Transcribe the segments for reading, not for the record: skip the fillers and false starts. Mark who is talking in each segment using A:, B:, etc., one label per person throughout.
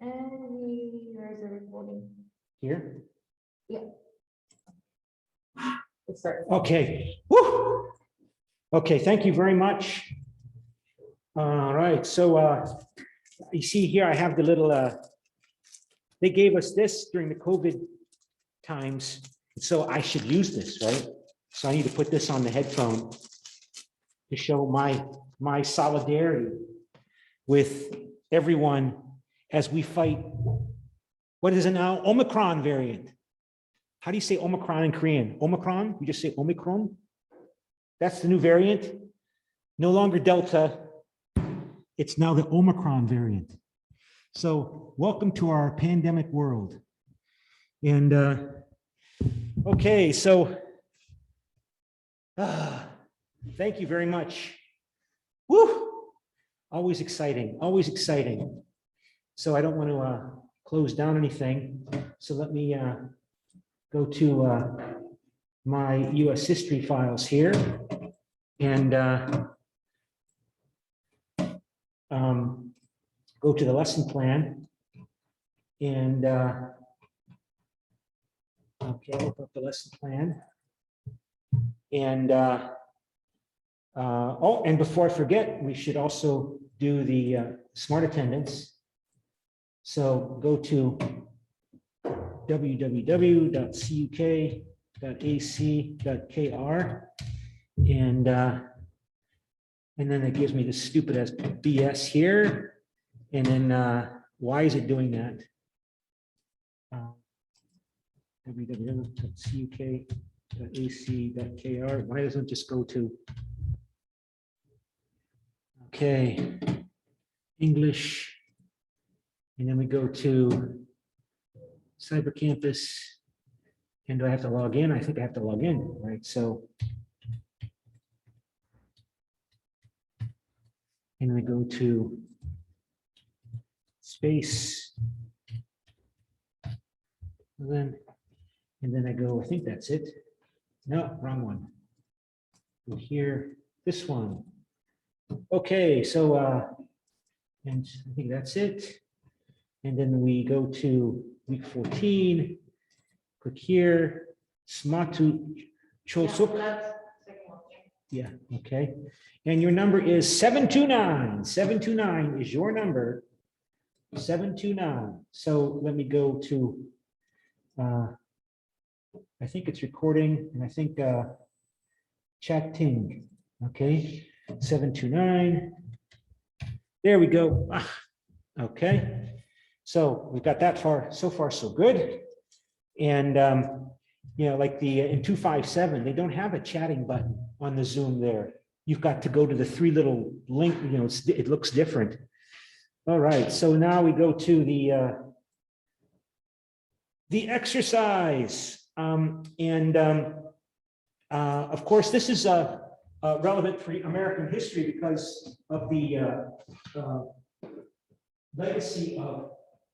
A: And here's a recording.
B: Here.
A: Yeah. Let's start.
B: Okay. Woo! Okay, thank you very much. All right, so you see here, I have the little, they gave us this during the COVID times, so I should use this, right? So I need to put this on the headphone to show my solidarity with everyone as we fight, what is it now? Omicron variant. How do you say Omicron in Korean? Omicron? You just say Omicron? That's the new variant. No longer Delta. It's now the Omicron variant. So welcome to our pandemic world. And okay, so thank you very much. Woo! Always exciting, always exciting. So I don't want to close down anything. So let me go to my US history files here and go to the lesson plan and okay, open up the lesson plan. And oh, and before I forget, we should also do the smart attendance. So go to www.cuk.ac.kr and then it gives me the stupid as BS here. And then why is it doing that? www.cuk.ac.kr. Why doesn't it just go to, okay, English, and then we go to Cyber Campus. And do I have to log in? I think I have to log in, right? So, and we go to space. And then I go, I think that's it. No, wrong one. Go here, this one. Okay, so, and I think that's it. And then we go to week 14, click here, Smatu Chosuk. Yeah, okay. And your number is 729. 729 is your number. 729. So let me go to, I think it's recording, and I think chatting. Okay, 729. There we go. Okay. So we've got that far, so far so good. And you know, like the in 257, they don't have a chatting button on the Zoom there. You've got to go to the three little link, you know, it looks different. All right, so now we go to the exercise. Of course, this is relevant for American history because of the legacy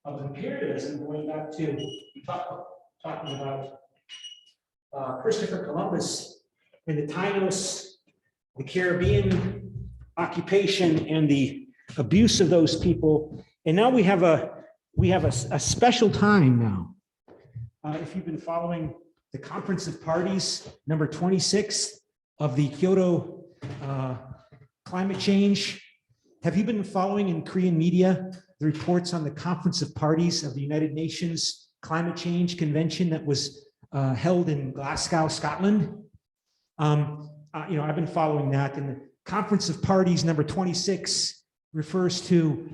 B: of imperialism, going back to talking about Christopher Columbus and the Tainos, the Caribbean occupation, and the abuse of those people. And now we have a special time now. If you've been following the Conference of Parties, number 26 of the Kyoto climate change, have you been following in Korean media the reports on the Conference of Parties of the United Nations Climate Change Convention that was held in Glasgow, Scotland? You know, I've been following that, and the Conference of Parties number 26 refers to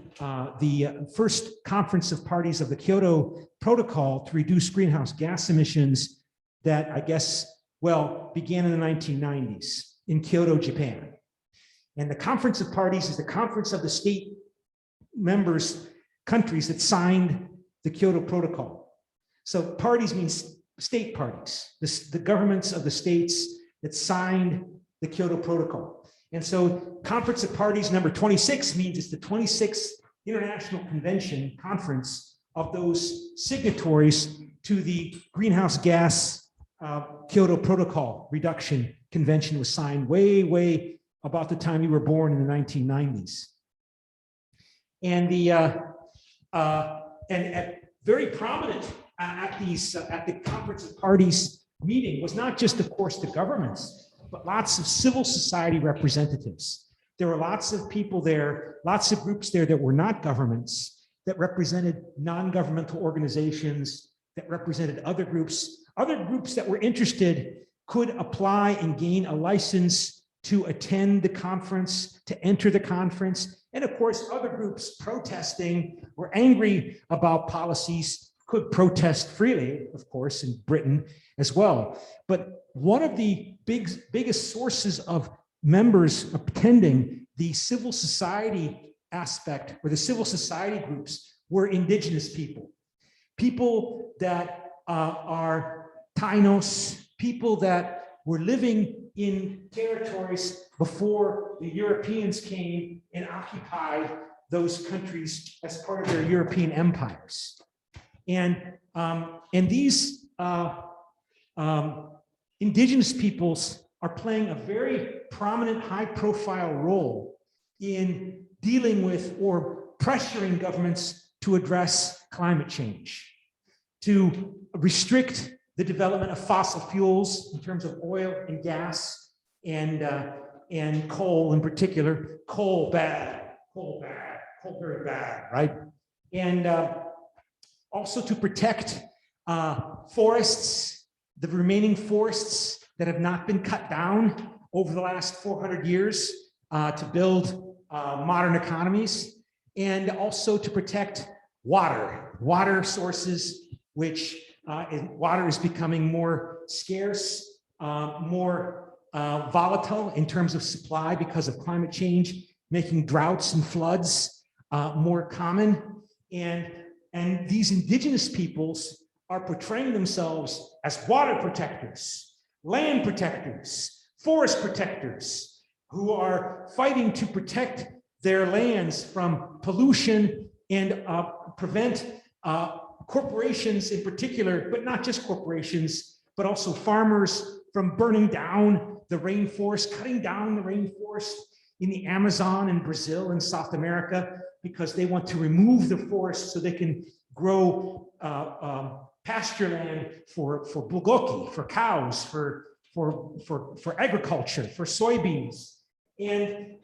B: the first Conference of Parties of the Kyoto Protocol to reduce greenhouse gas emissions that, I guess, well, began in the 1990s in Kyoto, Japan. And the Conference of Parties is the conference of the state members, countries that signed the Kyoto Protocol. So parties means state parties, the governments of the states that signed the Kyoto Protocol. And so Conference of Parties number 26 means it's the 26th International Convention Conference of those signatories to the greenhouse gas Kyoto Protocol reduction convention was signed way about the time you were born in the 1990s. And the very prominent at the Conference of Parties meeting was not just, of course, the governments, but lots of civil society representatives. There were lots of people there, lots of groups there that were not governments, that represented non-governmental organizations, that represented other groups that were interested could apply and gain a license to attend the conference, to enter the conference. And of course, other groups protesting were angry about policies, could protest freely, of course, in Britain as well. But one of the biggest sources of members attending the civil society aspect, or the civil society groups, were indigenous people. People that are Tainos, people that were living in territories before the Europeans came and occupied those countries as part of their European empires. And these indigenous peoples are playing a very prominent, high-profile role in dealing with or pressuring governments to address climate change, to restrict the development of fossil fuels in terms of oil and gas and coal in particular. Coal bad, coal very bad, right? And also to protect forests, the remaining forests that have not been cut down over the last 400 years to build modern economies, and also to protect water sources, which water is becoming more scarce, more volatile in terms of supply because of climate change, making droughts and floods more common. And these indigenous peoples are portraying themselves as water protectors, land protectors, forest protectors, who are fighting to protect their lands from pollution and prevent corporations in particular, but not just corporations, but also farmers from burning down the rainforest, cutting down the rainforest in the Amazon and Brazil and South America, because they want to remove the forest so they can grow pasture land for bulgogi, for cows, for agriculture, for soybeans. And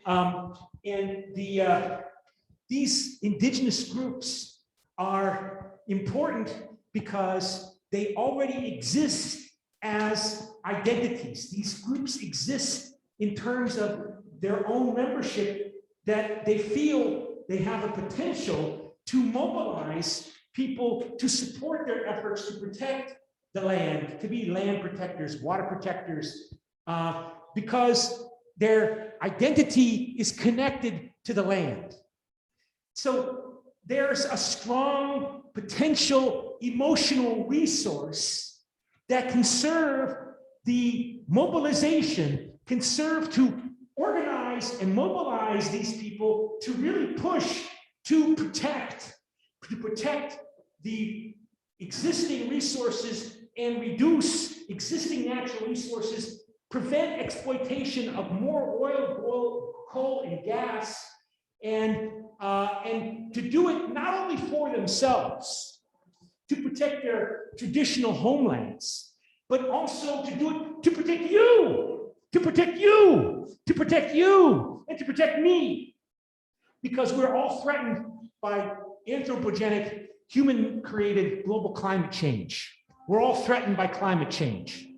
B: these indigenous groups are important because they already exist as identities. These groups exist in terms of their own membership, that they feel they have a potential to mobilize people to support their efforts to protect the land, to be land protectors, water protectors, because their identity is connected to the land. So there's a strong potential emotional resource that can serve the mobilization, can serve to organize and mobilize these people to really push to protect the existing resources and reduce existing natural resources, prevent exploitation of more oil, coal, and gas, and to do it not only for themselves, to protect their traditional homelands, but also to do it to protect you, to protect you, to protect you, and to protect me. Because we're all threatened by anthropogenic, human-created global climate change. We're all threatened by climate change.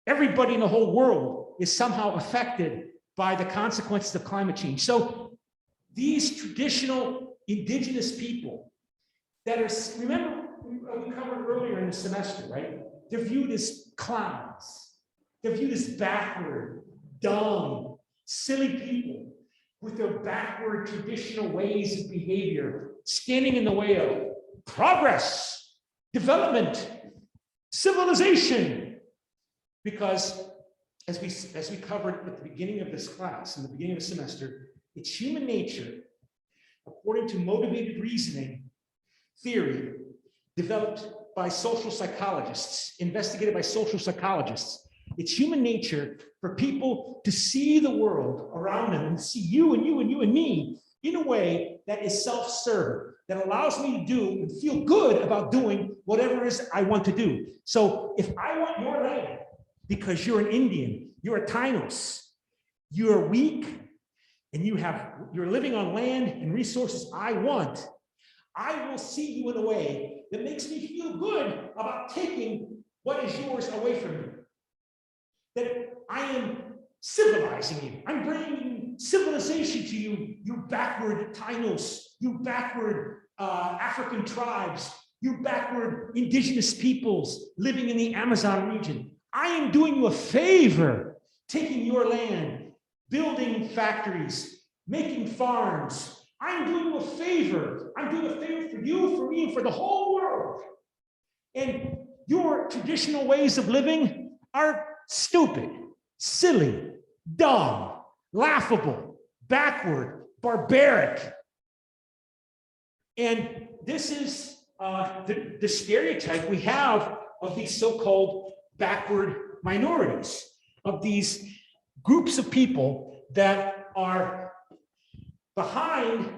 B: Everybody in the whole world is somehow affected by the consequences of climate change. So these traditional indigenous people that are, remember, we covered earlier in the semester, right? They're viewed as clowns. They're viewed as backward, dumb, silly people with their backward traditional ways of behavior, standing in the way of progress, development, civilization. Because as we covered at the beginning of this class, in the beginning of the semester, it's human nature, according to motivated reasoning theory developed by social psychologists, investigated by social psychologists. It's human nature for people to see the world around them and see you and you and you and me in a way that is self-serving, that allows me to do and feel good about doing whatever it is I want to do. So if I want your land, because you're an Indian, you're a Tainos, you're weak, and you're living on land and resources I want, I will see you in a way that makes me feel good about taking what is yours away from you. That I am civilizing you. I'm bringing civilization to you, you backward Tainos, you backward African tribes, you backward indigenous peoples living in the Amazon region. I am doing you a favor, taking your land, building factories, making farms. I'm doing you a favor. I'm doing a favor for you, for me, and for the whole world. And your traditional ways of living are stupid, silly, dumb, laughable, backward, barbaric. And this is the stereotype we have of these so-called backward minorities, of these groups of people that are behind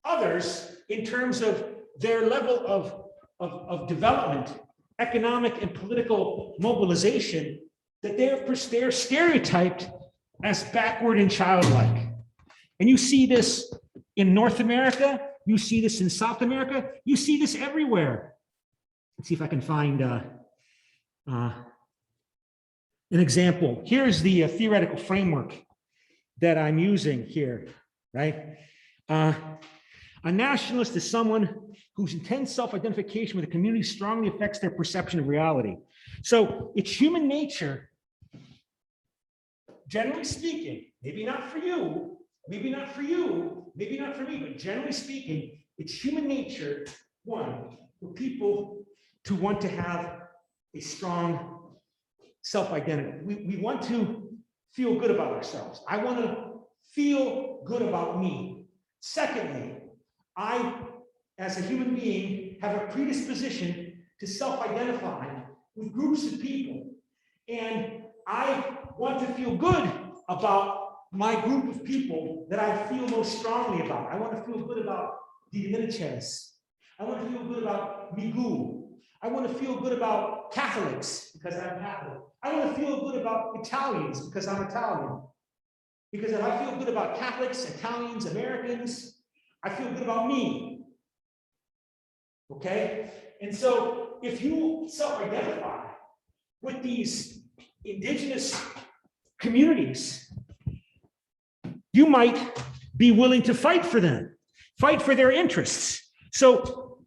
B: others in terms of their level of development, economic and political mobilization, that they're stereotyped as backward and childlike. And you see this in North America, you see this in South America, you see this everywhere. Let's see if I can find an example. Here's the theoretical framework that I'm using here, right? A nationalist is someone whose intense self-identification with a community strongly affects their perception of reality. So it's human nature, generally speaking, maybe not for you, maybe not for you, maybe not for me, but generally speaking, it's human nature, one, for people to want to have a strong self-identity. We want to feel good about ourselves. I want to feel good about me. Secondly, I, as a human being, have a predisposition to self-identify with groups of people. And I want to feel good about my group of people that I feel most strongly about. I want to feel good about the Dominicans. I want to feel good about Migu. I want to feel good about Catholics because I'm Catholic. I want to feel good about Italians because I'm Italian. Because if I feel good about Catholics, Italians, Americans, I feel good about me. Okay? And so if you self-identify with these indigenous communities, you might be willing to fight for them, fight for their interests. So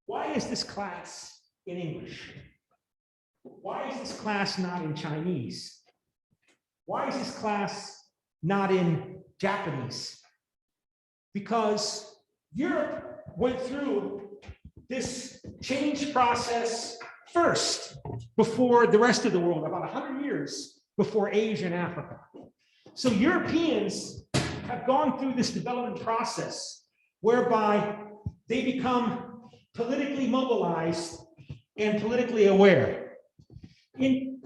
B: why is this class in English? Why is this class not in Chinese? Why is this class not in Japanese? Because Europe went through this change process first before the rest of the world, about 100 years before Asia and Africa. So Europeans have gone through this development process whereby they become politically mobilized and politically aware. In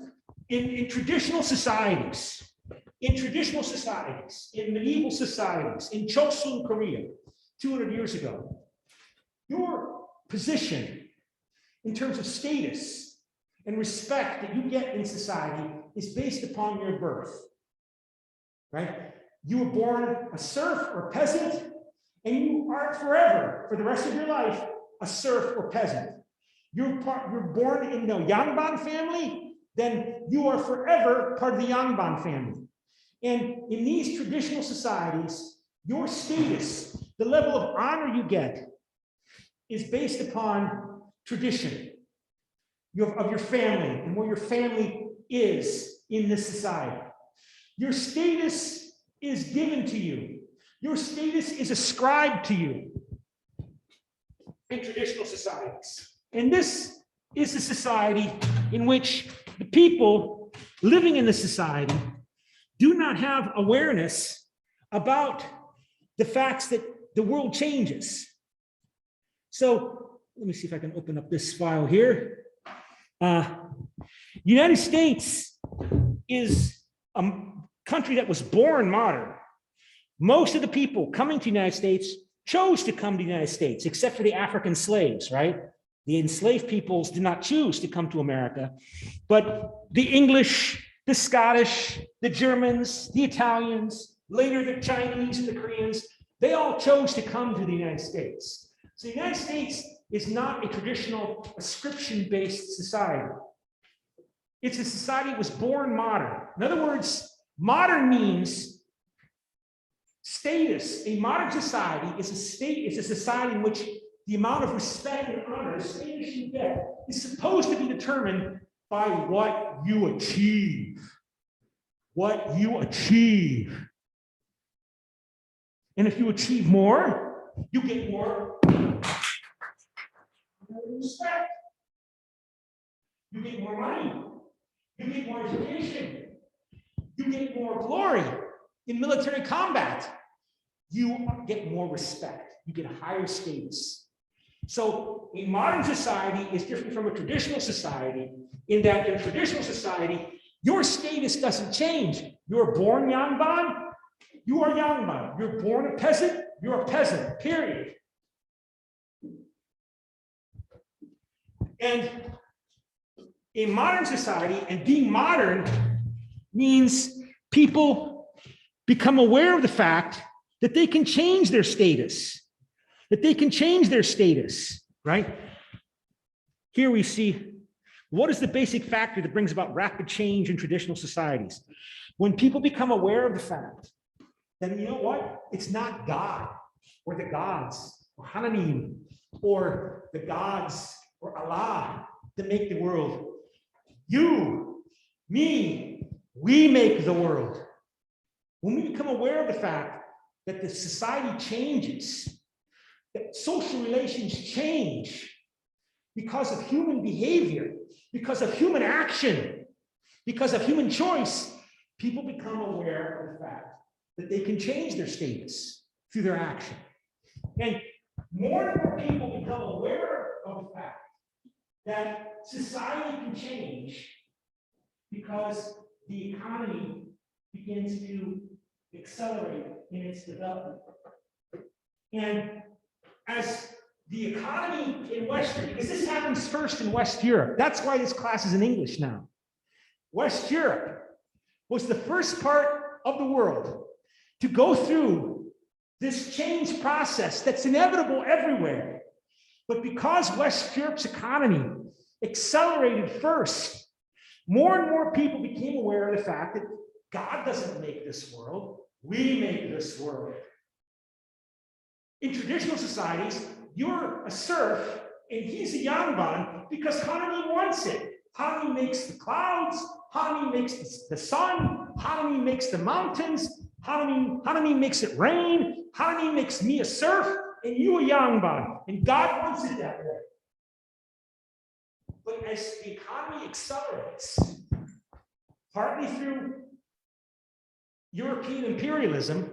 B: traditional societies, in medieval societies, in Chosun, Korea, 200 years ago, your position in terms of status and respect that you get in society is based upon your birth, right? You were born a serf or peasant, and you are forever, for the rest of your life, a serf or peasant. You're born in the Yangban family, then you are forever part of the Yangban family. And in these traditional societies, your status, the level of honor you get, is based upon tradition of your family and where your family is in this society. Your status is given to you. Your status is ascribed to you in traditional societies. And this is a society in which the people living in the society do not have awareness about the facts that the world changes. So let me see if I can open up this file here. United States is a country that was born modern. Most of the people coming to the United States chose to come to the United States, except for the African slaves, right? The enslaved peoples did not choose to come to America, but the English, the Scottish, the Germans, the Italians, later the Chinese and the Koreans, they all chose to come to the United States. So the United States is not a traditional ascription-based society. It's a society that was born modern. In other words, modern means status. A modern society is a society in which the amount of respect and honor, status you get, is supposed to be determined by what you achieve. What you achieve. And if you achieve more, you get more respect. You get more money. You get more education. You get more glory in military combat. You get more respect. You get higher status. So a modern society is different from a traditional society in that in a traditional society, your status doesn't change. You're born Yangban, you are Yangban. You're born a peasant, you're a peasant, period. And a modern society, and being modern means people become aware of the fact that they can change their status, right? Here we see, what is the basic factor that brings about rapid change in traditional societies? When people become aware of the fact that, you know what, it's not God or the gods or Hananim or the gods or Allah that make the world. You, me, we make the world. When we become aware of the fact that the society changes, that social relations change because of human behavior, because of human action, because of human choice, people become aware of the fact that they can change their status through their action. And more and more people become aware of the fact that society can change because the economy begins to accelerate in its development. And as the economy in Western, because this happens first in West Europe, that's why this class is in English now. West Europe was the first part of the world to go through this change process that's inevitable everywhere. But because West Europe's economy accelerated first, more and more people became aware of the fact that God doesn't make this world, we make this world. In traditional societies, you're a serf and he's a Yangban because Hanami wants it. Hanami makes the clouds, Hanami makes the sun, Hanami makes the mountains, Hanami makes it rain, Hanami makes me a serf and you a Yangban, and God wants it that way. But as the economy accelerates, partly through European imperialism,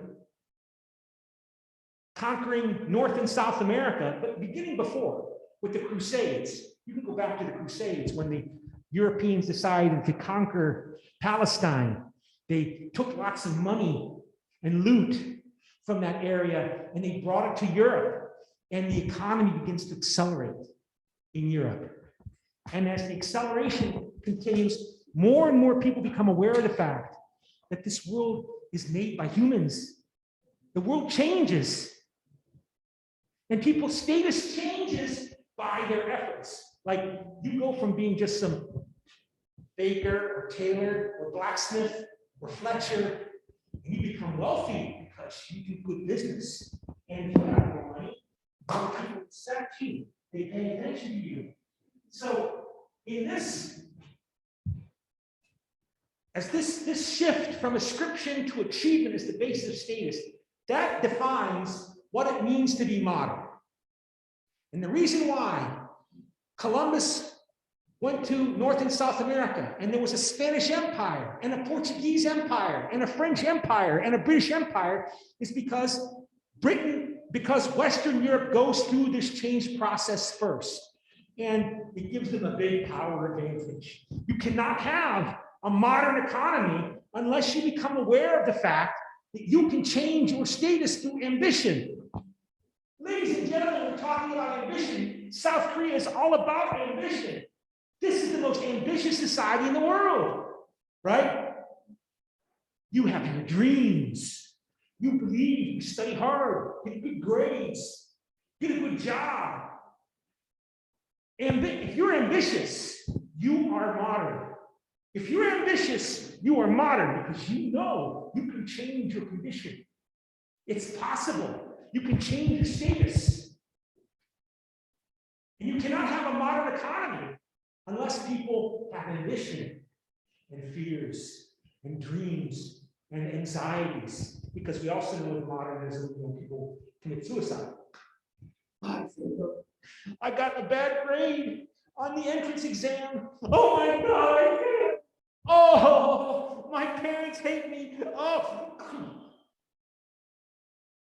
B: conquering North and South America, but beginning before with the Crusades. You can go back to the Crusades when the Europeans decided to conquer Palestine. They took lots of money and loot from that area and they brought it to Europe, and the economy begins to accelerate in Europe. And as the acceleration continues, more and more people become aware of the fact that this world is made by humans. The world changes. And people's status changes by their efforts. Like you go from being just some baker or tailor or blacksmith or Fletcher, and you become wealthy because you do good business. And if you have more money, more people accept you. They pay attention to you. So in this, as this shift from ascription to achievement is the basis of status, that defines what it means to be modern. And the reason why Columbus went to North and South America, and there was a Spanish Empire, and a Portuguese Empire, and a French Empire, and a British Empire, is because Western Europe goes through this change process first. And it gives them a big power advantage. You cannot have a modern economy unless you become aware of the fact that you can change your status through ambition. Ladies and gentlemen, we're talking about ambition. South Korea is all about ambition. This is the most ambitious society in the world, right? You have your dreams. You believe, you study hard, get good grades, get a good job. And if you're ambitious, you are modern. If you're ambitious, you are modern because you know you can change your condition. It's possible. You can change your status. And you cannot have a modern economy unless people have ambition and fears and dreams and anxieties. Because we also know with modernism, people commit suicide. I got a bad grade on the entrance exam. Oh my God, I failed. Oh, my parents hate me. Oh,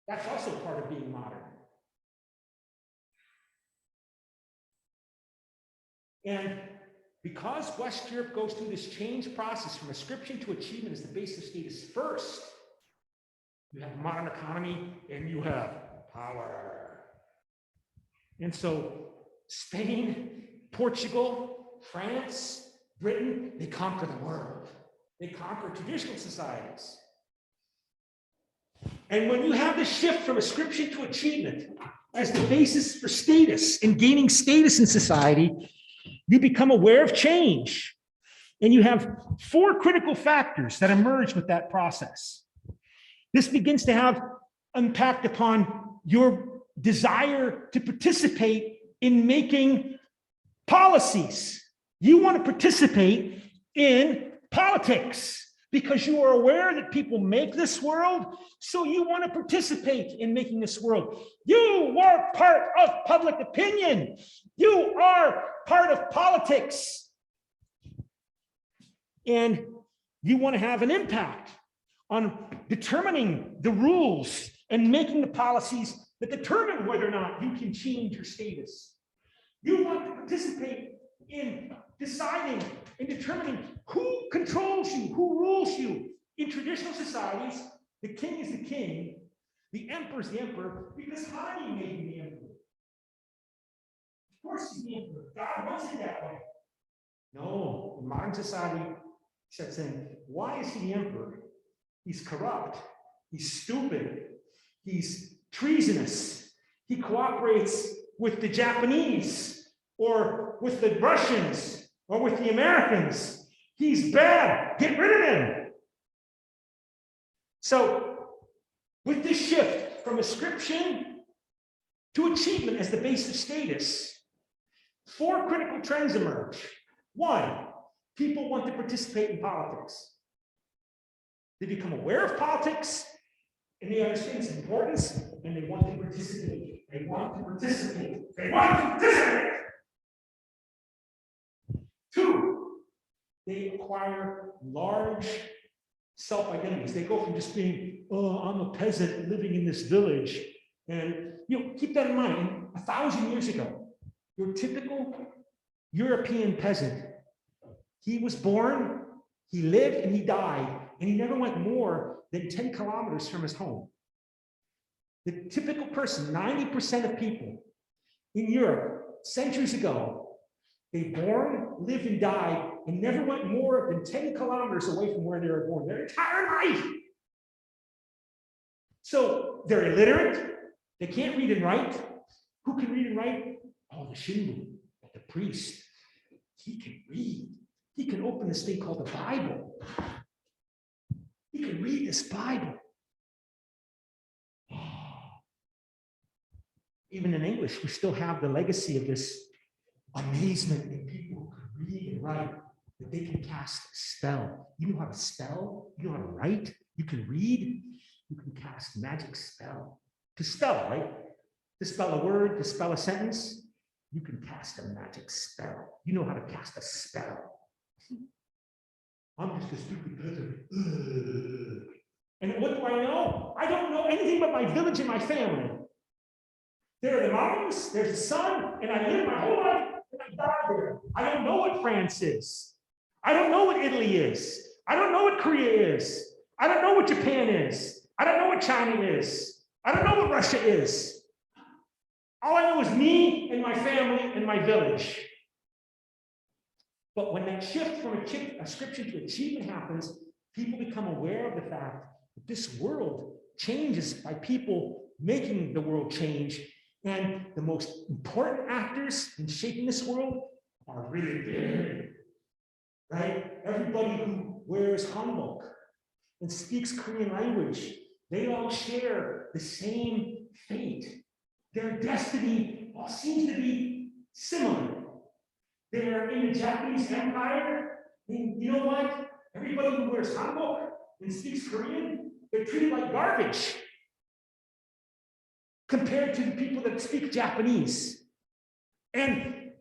B: that's also part of being modern. And because West Europe goes through this change process from ascription to achievement as the base of status first, you have a modern economy and you have power. And so Spain, Portugal, France, Britain, they conquer the world. They conquer traditional societies. And when you have the shift from ascription to achievement as the basis for status and gaining status in society, you become aware of change. And you have 4 critical factors that emerge with that process. This begins to have impact upon your desire to participate in making policies. You want to participate in politics because you are aware that people make this world, so you want to participate in making this world. You are part of public opinion. You are part of politics. And you want to have an impact on determining the rules and making the policies that determine whether or not you can change your status. You want to participate in deciding and determining who controls you, who rules you. In traditional societies, the king is the king, the emperor is the emperor, because Hani made him the emperor. Of course he's the emperor. God wants it that way. No, in modern society sets in, why is he the emperor? He's corrupt, he's stupid, he's treasonous, he cooperates with the Japanese or with the Russians or with the Americans. He's bad, get rid of him. So with this shift from ascription to achievement as the base of status, 4 critical trends emerge. 1, people want to participate in politics. They become aware of politics and they understand its importance and they want to participate. They want to participate. They want to participate. 2, they acquire large self-identities. They go from just being, oh, I'm a peasant living in this village. And keep that in mind. 1,000 years ago, your typical European peasant, he was born, he lived, and he died, and he never went more than 10 kilometers from his home. The typical person, 90% of people in Europe, centuries ago, they born, lived, and died, and never went more than 10 kilometers away from where they were born their entire life. So they're illiterate, they can't read and write. Who can read and write? Oh, the Shinbu, the priest. He can read. He can open this thing called the Bible. He can read this Bible. Even in English, we still have the legacy of this amazement that people who can read and write, that they can cast a spell. You know how to spell? You know how to write? You can read? You can cast a magic spell. To spell, right? To spell a word, to spell a sentence, you can cast a magic spell. You know how to cast a spell. I'm just a stupid peasant. And what do I know? I don't know anything but my village and my family. There are the mountains, there's the sun, and I live my whole life and I die there. I don't know what France is. I don't know what Italy is. I don't know what Korea is. I don't know what Japan is. I don't know what China is. I don't know what Russia is. All I know is me and my family and my village. But when that shift from ascription to achievement happens, people become aware of the fact that this world changes by people making the world change. And the most important actors in shaping this world are really big, right? Everybody who wears hanbok and speaks Korean language, they all share the same fate. Their destiny all seems to be similar. They're in the Japanese Empire, and you know what? Everybody who wears hanbok and speaks Korean, they're treated like garbage compared to the people that speak Japanese. And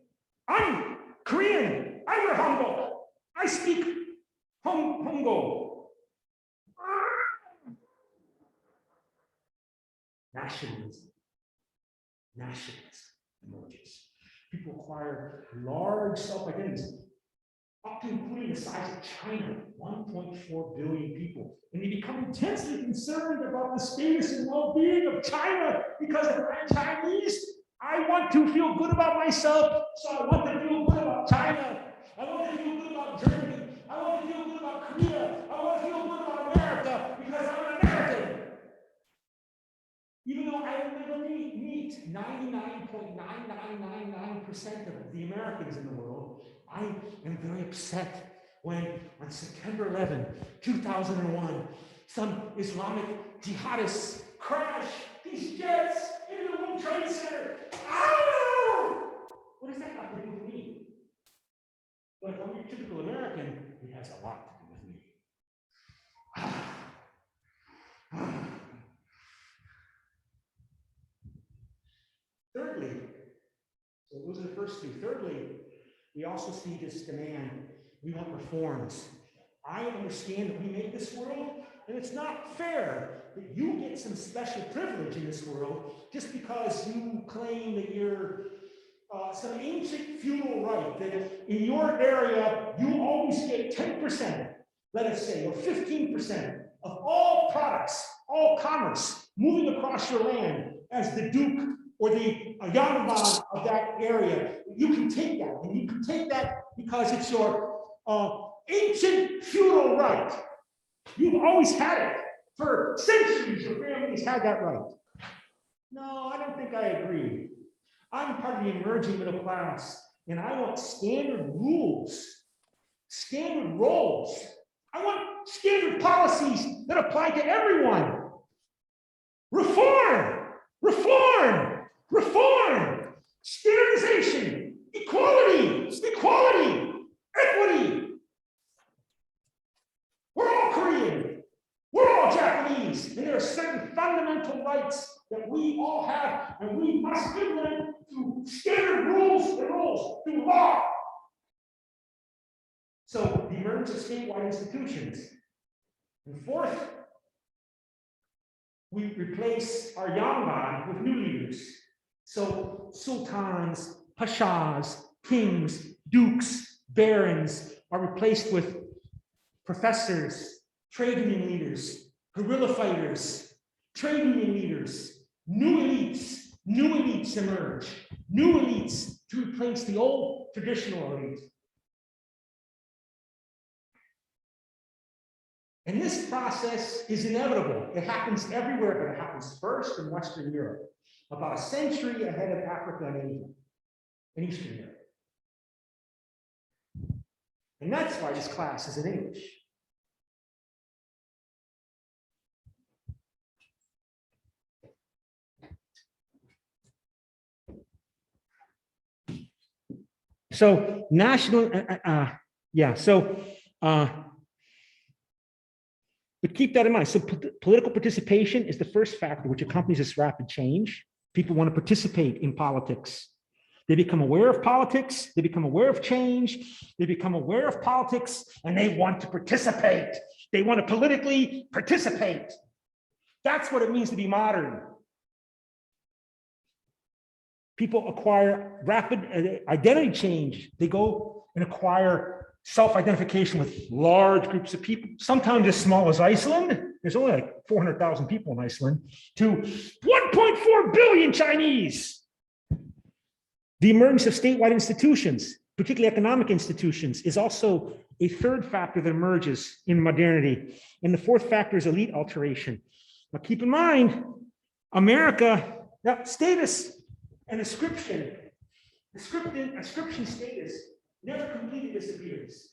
B: I'm Korean. I wear hanbok. I speak Hongo. Nationalism emerges. People acquire large self-identities, up to including the size of China, 1.4 billion people. And they become intensely concerned about the status and well-being of China, because if I'm Chinese, I want to feel good about myself, so I want to feel good about China. I want to feel good about Germany. I want to feel good about Korea. I want to feel good about America, because I'm an American. Even though I literally meet 99.9999% of the Americans in the world, I am very upset when on September 11, 2001, some Islamic jihadists crash these jets into the World Trade Center. Oh! What does that have to do with me? But if I'm a typical American, it has a lot to do with me. Thirdly, so those are the first two. Thirdly, we also see this demand. We want reforms. I understand that we make this world, and it's not fair that you get some special privilege in this world just because you claim that you're some ancient feudal right, that in your area you always get 10%, let us say, or 15% of all products, all commerce moving across your land as the Duke or the Yangban of that area. You can take that, and you can take that because it's your ancient feudal right. You've always had it. For centuries, your family's had that right. No, I don't think I agree. I'm part of the emerging middle class, and I want standard rules, standard roles. I want standard policies that apply to everyone. Reform, reform, reform, standardization, equality, equality, equity. We're all Korean. We're all Japanese. And there are certain fundamental rights that we all have, and we must implement through standard rules and rules, through law. So the emergence of statewide institutions. And fourth, we replace our Yangban with new leaders. So sultans, pashas, kings, dukes, barons are replaced with professors, trade union leaders, guerrilla fighters, trade union leaders. New elites emerge. New elites to replace the old traditional elite. And this process is inevitable. It happens everywhere, but it happens first in Western Europe, about a century ahead of Africa and Asia, and Eastern Europe. And that's why this class is in English. So national, but keep that in mind. So political participation is the first factor which accompanies this rapid change. People want to participate in politics. They become aware of politics, they become aware of change, they become aware of politics, and they want to participate. They want to politically participate. That's what it means to be modern. People acquire rapid identity change. They go and acquire self-identification with large groups of people, sometimes as small as Iceland, there's only like 400,000 people in Iceland, to 1.4 billion Chinese. The emergence of statewide institutions, particularly economic institutions, is also a third factor that emerges in modernity. And the fourth factor is elite alteration. Now keep in mind, America, now status and ascription status never completely disappears.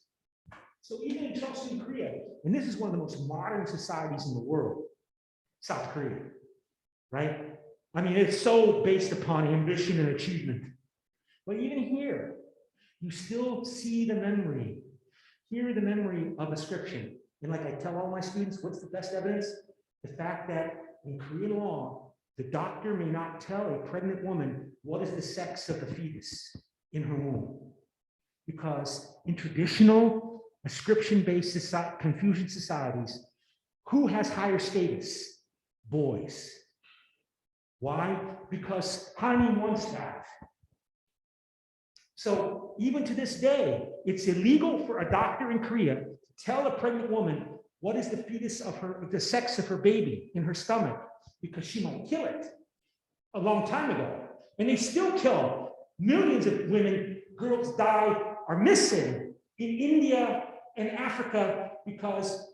B: So even in Chosun, Korea, and this is one of the most modern societies in the world, South Korea, right? I mean, it's so based upon ambition and achievement. But even here, you still see the memory, hear the memory of ascription. And like I tell all my students, what's the best evidence? The fact that in Korean law, the doctor may not tell a pregnant woman what is the sex of the fetus in her womb. Because in traditional ascription-based Confucian societies, who has higher status? Boys. Why? Because Hanin wants that. So even to this day, it's illegal for a doctor in Korea to tell a pregnant woman what is the fetus of the sex of her baby in her stomach, because she might kill it a long time ago. And they still kill millions of women, girls die, are missing in India and Africa because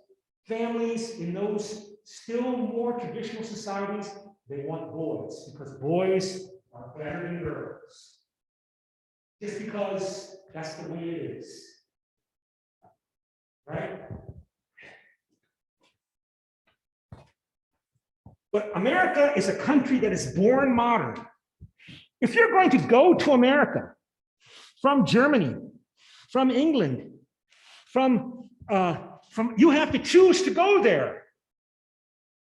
B: families in those still more traditional societies, they want boys because boys are better than girls. Just because that's the way it is, right? But America is a country that is born modern. If you're going to go to America from Germany, from England, you have to choose to go there.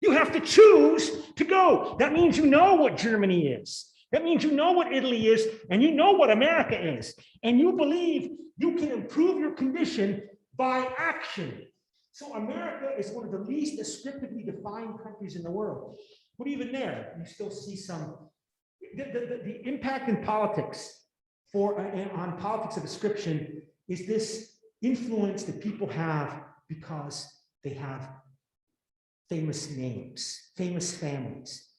B: You have to choose to go. That means you know what Germany is. That means you know what Italy is, and you know what America is. And you believe you can improve your condition by action. So America is one of the least descriptively defined countries in the world. But even there, you still see some, the impact in politics on politics of description is this influence that people have because they have famous names, famous families,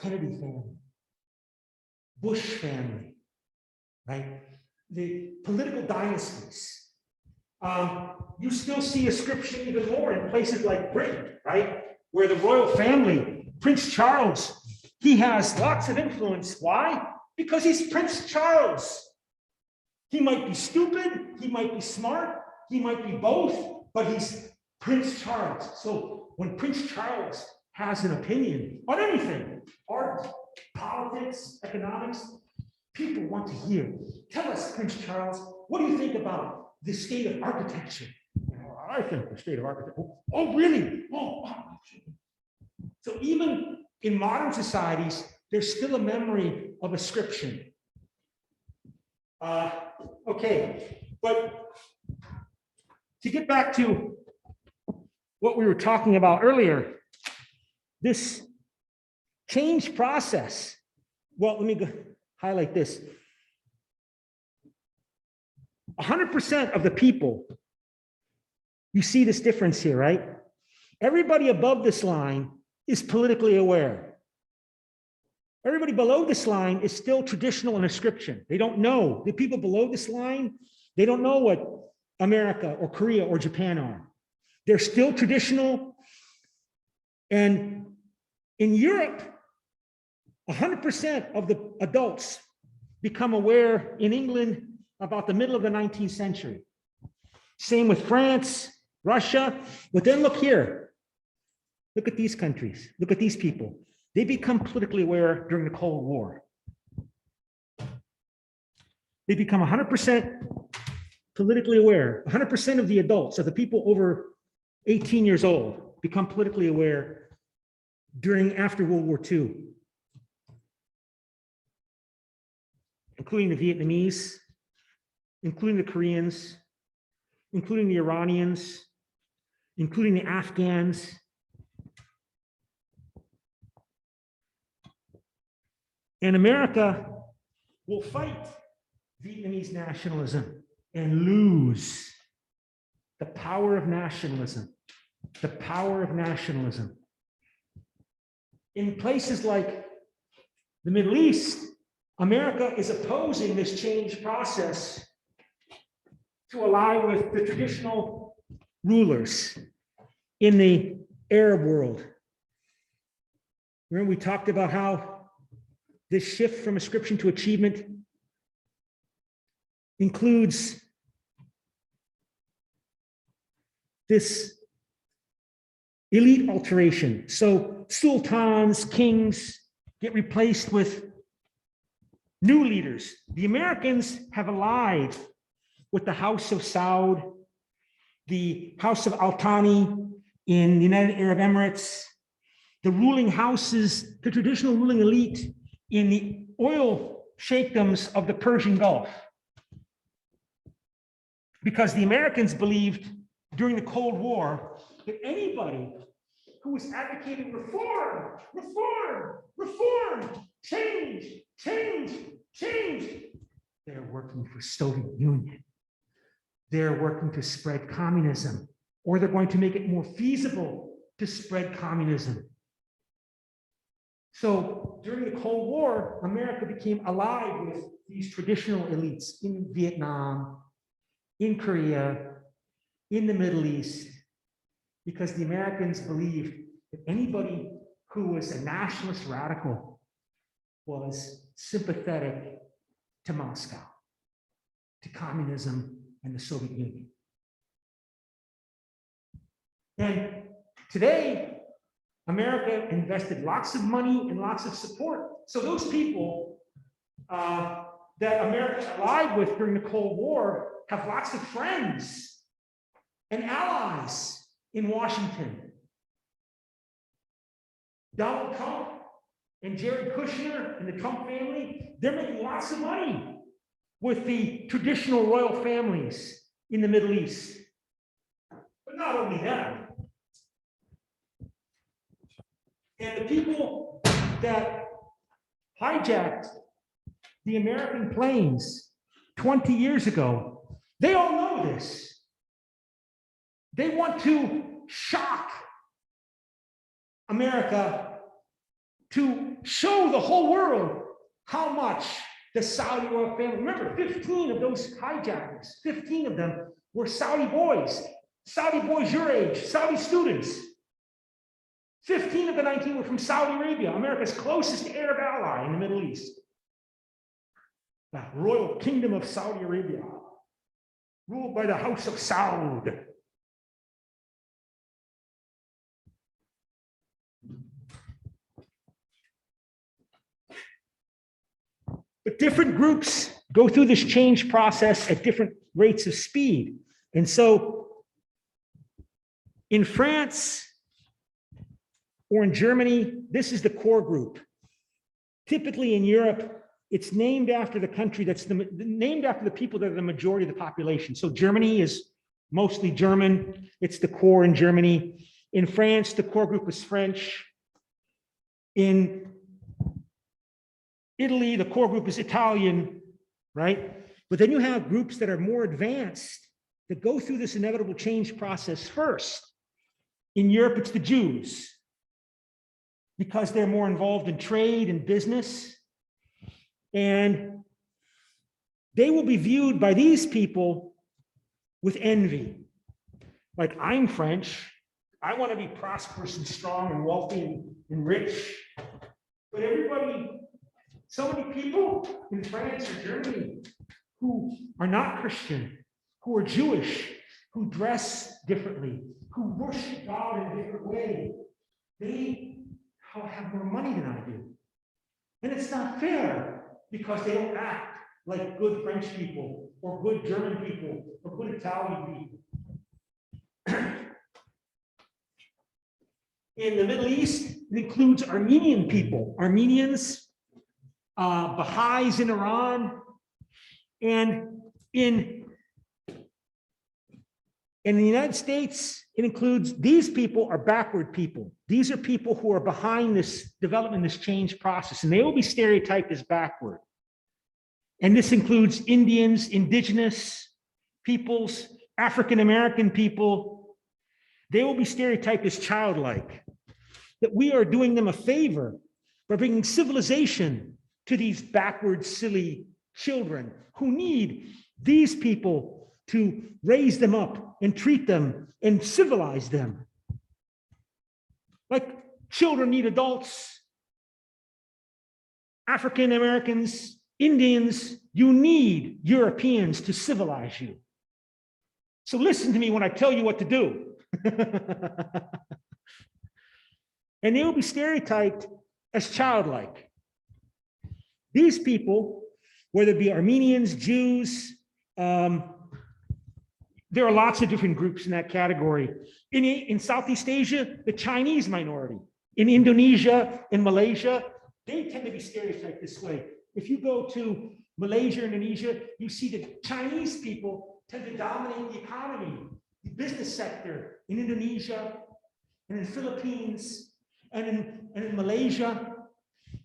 B: Kennedy family, Bush family, right? The political dynasties. You still see ascription even more in places like Britain, right? Where the royal family, Prince Charles, he has lots of influence. Why? Because he's Prince Charles. He might be stupid, he might be smart, he might be both, but he's Prince Charles. So when Prince Charles has an opinion on anything, art, politics, economics, people want to hear. Tell us, Prince Charles, what do you think about the state of architecture? I think the state of architecture. Oh, really? Oh, wow. So even in modern societies, there's still a memory of ascription. Okay, but to get back to what we were talking about earlier, this change process. Well, let me go highlight this. 100% of the people, you see this difference here, right? Everybody above this line is politically aware. Everybody below this line is still traditional in ascription. They don't know. The people below this line, they don't know what America or Korea or Japan are. They're still traditional. And in Europe, 100% of the adults become aware in England about the middle of the 19th century. Same with France, Russia. But then look here. Look at these countries. Look at these people. They become politically aware during the Cold War. They become 100% politically aware. 100% of the adults, of the people over 18 years old, become politically aware after World War II, including the Vietnamese, including the Koreans, including the Iranians, including the Afghans. And America will fight Vietnamese nationalism and lose the power of nationalism. the power of nationalism. In places like the Middle East, America is opposing this change process to ally with the traditional rulers in the Arab world. Remember, we talked about how this shift from ascription to achievement includes this elite alteration. So sultans, kings get replaced with new leaders. The Americans have allied with the House of Saud, the House of Al Thani in the United Arab Emirates, the ruling houses, the traditional ruling elite in the oil sheikdoms of the Persian Gulf. Because the Americans believed during the Cold War that anybody who was advocating reform, change, they're working for Soviet Union. They're working to spread communism, or they're going to make it more feasible to spread communism. So during the Cold War, America became allied with these traditional elites in Vietnam, in Korea, in the Middle East, because the Americans believed that anybody who was a nationalist radical was sympathetic to Moscow, to communism and the Soviet Union. And today, America invested lots of money and lots of support. So those people that America allied with during the Cold War have lots of friends and allies in Washington. Donald Trump and Jared Kushner and the Trump family, they're making lots of money with the traditional royal families in the Middle East. But not only that. And the people that hijacked the American planes 20 years ago, they all know this. They want to shock America to show the whole world how much the Saudi royal family, remember 15 of those hijackers, 15 of them were Saudi boys your age, Saudi students. 15 of the 19 were from Saudi Arabia, America's closest Arab ally in the Middle East. The royal kingdom of Saudi Arabia, ruled by the House of Saud. But different groups go through this change process at different rates of speed. And so in France or in Germany, this is the core group. Typically in Europe, it's named after the country that's named after the people that are the majority of the population. So Germany is mostly German. It's the core in Germany. In France, the core group is French. In Italy, the core group is Italian, right? But then you have groups that are more advanced that go through this inevitable change process first. In Europe, it's the Jews, because they're more involved in trade and business. And they will be viewed by these people with envy. Like, I'm French, I want to be prosperous and strong and wealthy and rich. But everybody, so many people in France or Germany who are not Christian, who are Jewish, who dress differently, who worship God in a different way, they have more money than I do. And it's not fair because they don't act like good French people or good German people or good Italian people. In the Middle East, it includes Armenian people, Armenians, Baha'is in Iran, and in the United States, it includes, these people are backward people. These are people who are behind this development, this change process, and they will be stereotyped as backward. And this includes Indians, indigenous peoples, African-American people. they will be stereotyped as childlike, that we are doing them a favor by bringing civilization to these backward, silly children who need these people to raise them up and treat them and civilize them. Like children need adults, African Americans, Indians, you need Europeans to civilize you. So listen to me when I tell you what to do. And they will be stereotyped as childlike. These people, whether it be Armenians, Jews, there are lots of different groups in that category. In Southeast Asia, the Chinese minority. In Indonesia, in Malaysia, they tend to be stereotyped this way. If you go to Malaysia, Indonesia, you see that Chinese people tend to dominate the economy, the business sector in Indonesia, and in the Philippines, and in Malaysia.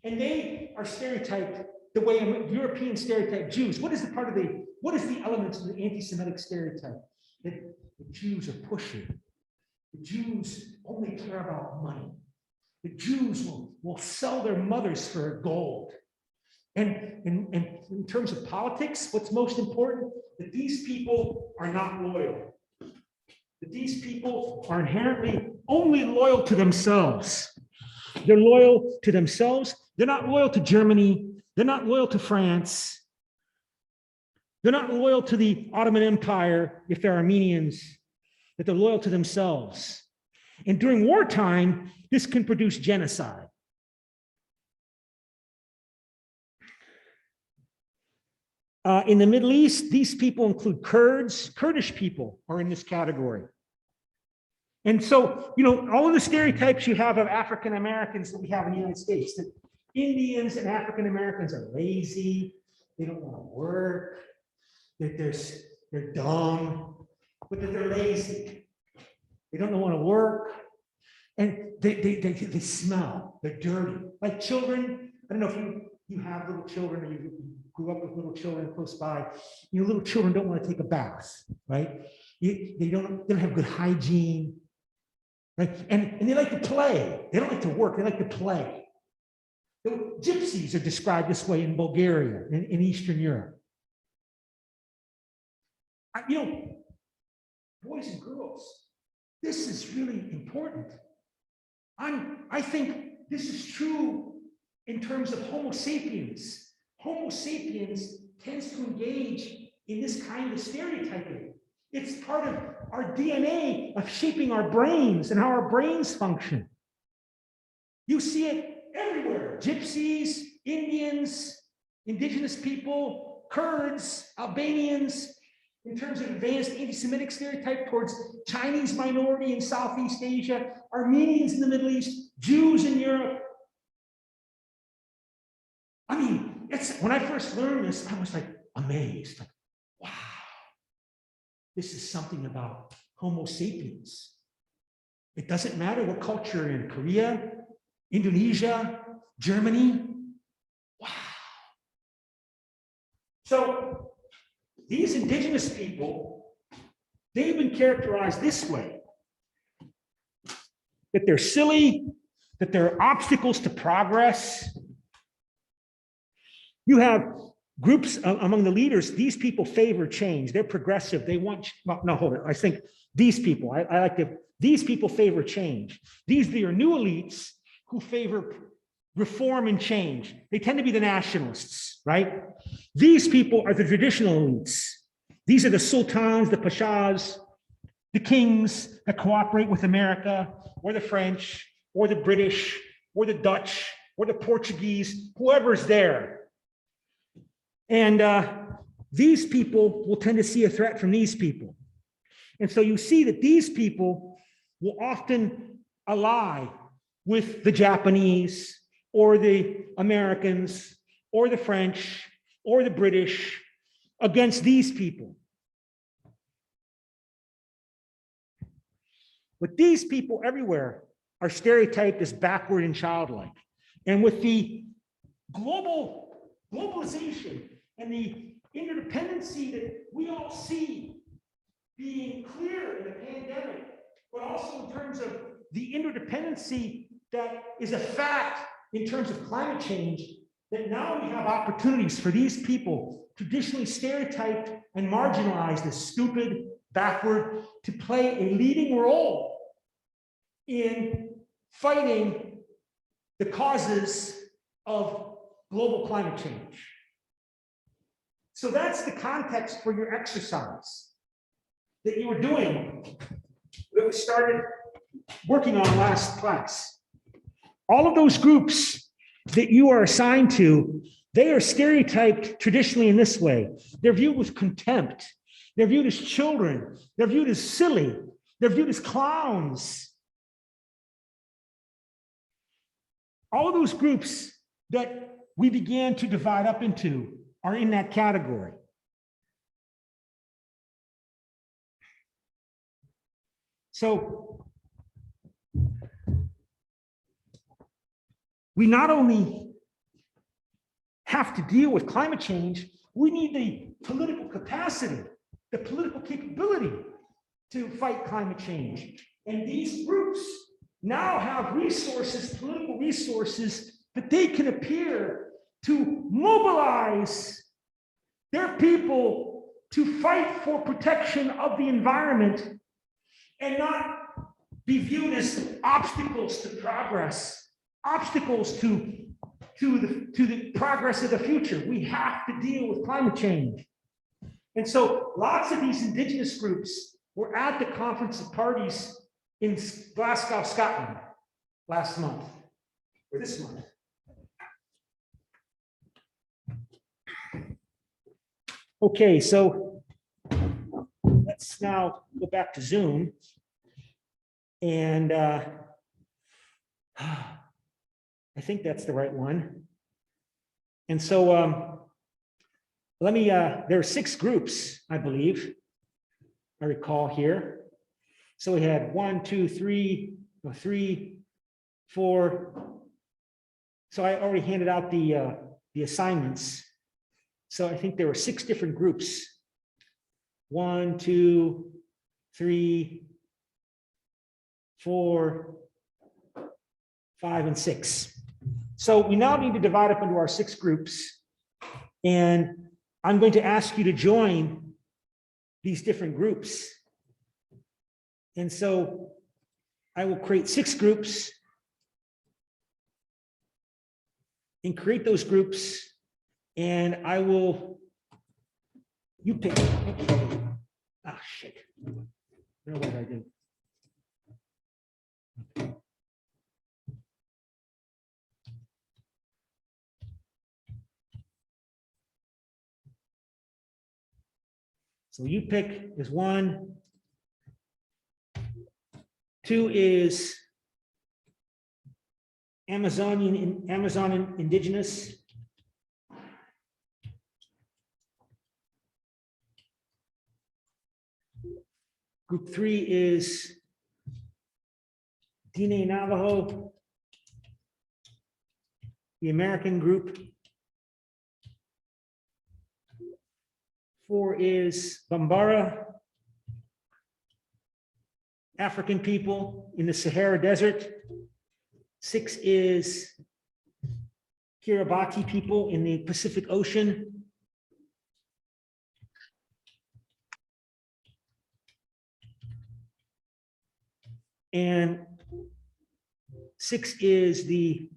B: And they are stereotyped the way Europeans stereotype Jews. What is the elements of the anti-Semitic stereotype? That the Jews are pushy. The Jews only care about money. The Jews will sell their mothers for gold. And in terms of politics, what's most important? That these people are not loyal. That these people are inherently only loyal to themselves. They're loyal to themselves. They're not loyal to Germany. They're not loyal to France. They're not loyal to the Ottoman Empire if they're Armenians, but they're loyal to themselves. And during wartime, this can produce genocide. In the Middle East, these people include Kurds. Kurdish people are in this category. And so, all of the stereotypes you have of African Americans that we have in the United States, that Indians and African Americans are lazy, they don't want to work, that they're dumb, but that they're lazy. They don't want to work, and they smell, they're dirty. Like children, I don't know if you have little children or you grew up with little children close by. Little children don't want to take a bath, right? They don't have good hygiene, right? And they like to play. They don't like to work. They like to play. Gypsies are described this way in Bulgaria, in Eastern Europe. Boys and girls, this is really important. I think this is true in terms of Homo sapiens. Homo sapiens tends to engage in this kind of stereotyping. It's part of our DNA of shaping our brains and how our brains function. You see it everywhere. Gypsies, Indians, indigenous people, Kurds, Albanians, in terms of advanced anti-Semitic stereotype towards Chinese minority in Southeast Asia, Armenians in the Middle East, Jews in Europe. When I first learned this, I was like amazed. Like, wow, this is something about Homo sapiens. It doesn't matter what culture you're in, Korea, Indonesia, Germany. Wow. So these indigenous people, they've been characterized this way, that they're silly, that they're obstacles to progress. You have groups among the leaders, these people favor change. They're progressive. They want, well, no, hold it. I think these people, these people favor change. These are new elites who favor reform and change. They tend to be the nationalists, right? These people are the traditional elites. These are the sultans, the pashas, the kings that cooperate with America, or the French, or the British, or the Dutch, or the Portuguese, whoever's there. And these people will tend to see a threat from these people. And so you see that these people will often ally with the Japanese, or the Americans, or the French, or the British against these people. But these people everywhere are stereotyped as backward and childlike. And with the globalization and the interdependency that we all see being clear in the pandemic, but also in terms of the interdependency that is a fact in terms of climate change, that now we have opportunities for these people, traditionally stereotyped and marginalized as stupid, backward, to play a leading role in fighting the causes of global climate change. So that's the context for your exercise that you were doing, that we started working on last class. All of those groups that you are assigned to, they are stereotyped traditionally in this way. They're viewed with contempt. They're viewed as children. They're viewed as silly. They're viewed as clowns. All of those groups that we began to divide up into are in that category. So we not only have to deal with climate change, we need the political capacity, the political capability to fight climate change. And these groups now have resources, political resources, that they can appear to mobilize their people to fight for protection of the environment and not be viewed as obstacles to progress, obstacles to the progress of the future. We have to deal with climate change. And so lots of these indigenous groups were at the Conference of Parties in Glasgow, Scotland last month, or this month. Okay, so let's now go back to Zoom. And I think that's the right one. And so let me, there are 6 groups, I believe, I recall here. So we had 1, 2, 3, 4. So I already handed out the assignments. So I think there were 6 different groups. 1, 2, 3, 4, 5, and 6. So we now need to divide up into our 6 groups. And I'm going to ask you to join these different groups. And so I will create 6 groups and create those groups. And I will, you pick, okay. Ah, shit. What did I do? So you pick is 1. 2 is Amazon indigenous. Group 3 is Diné Navajo, the American group. 4 is Bambara, African people in the Sahara Desert. 6 is Kiribati people in the Pacific Ocean. And 6 is the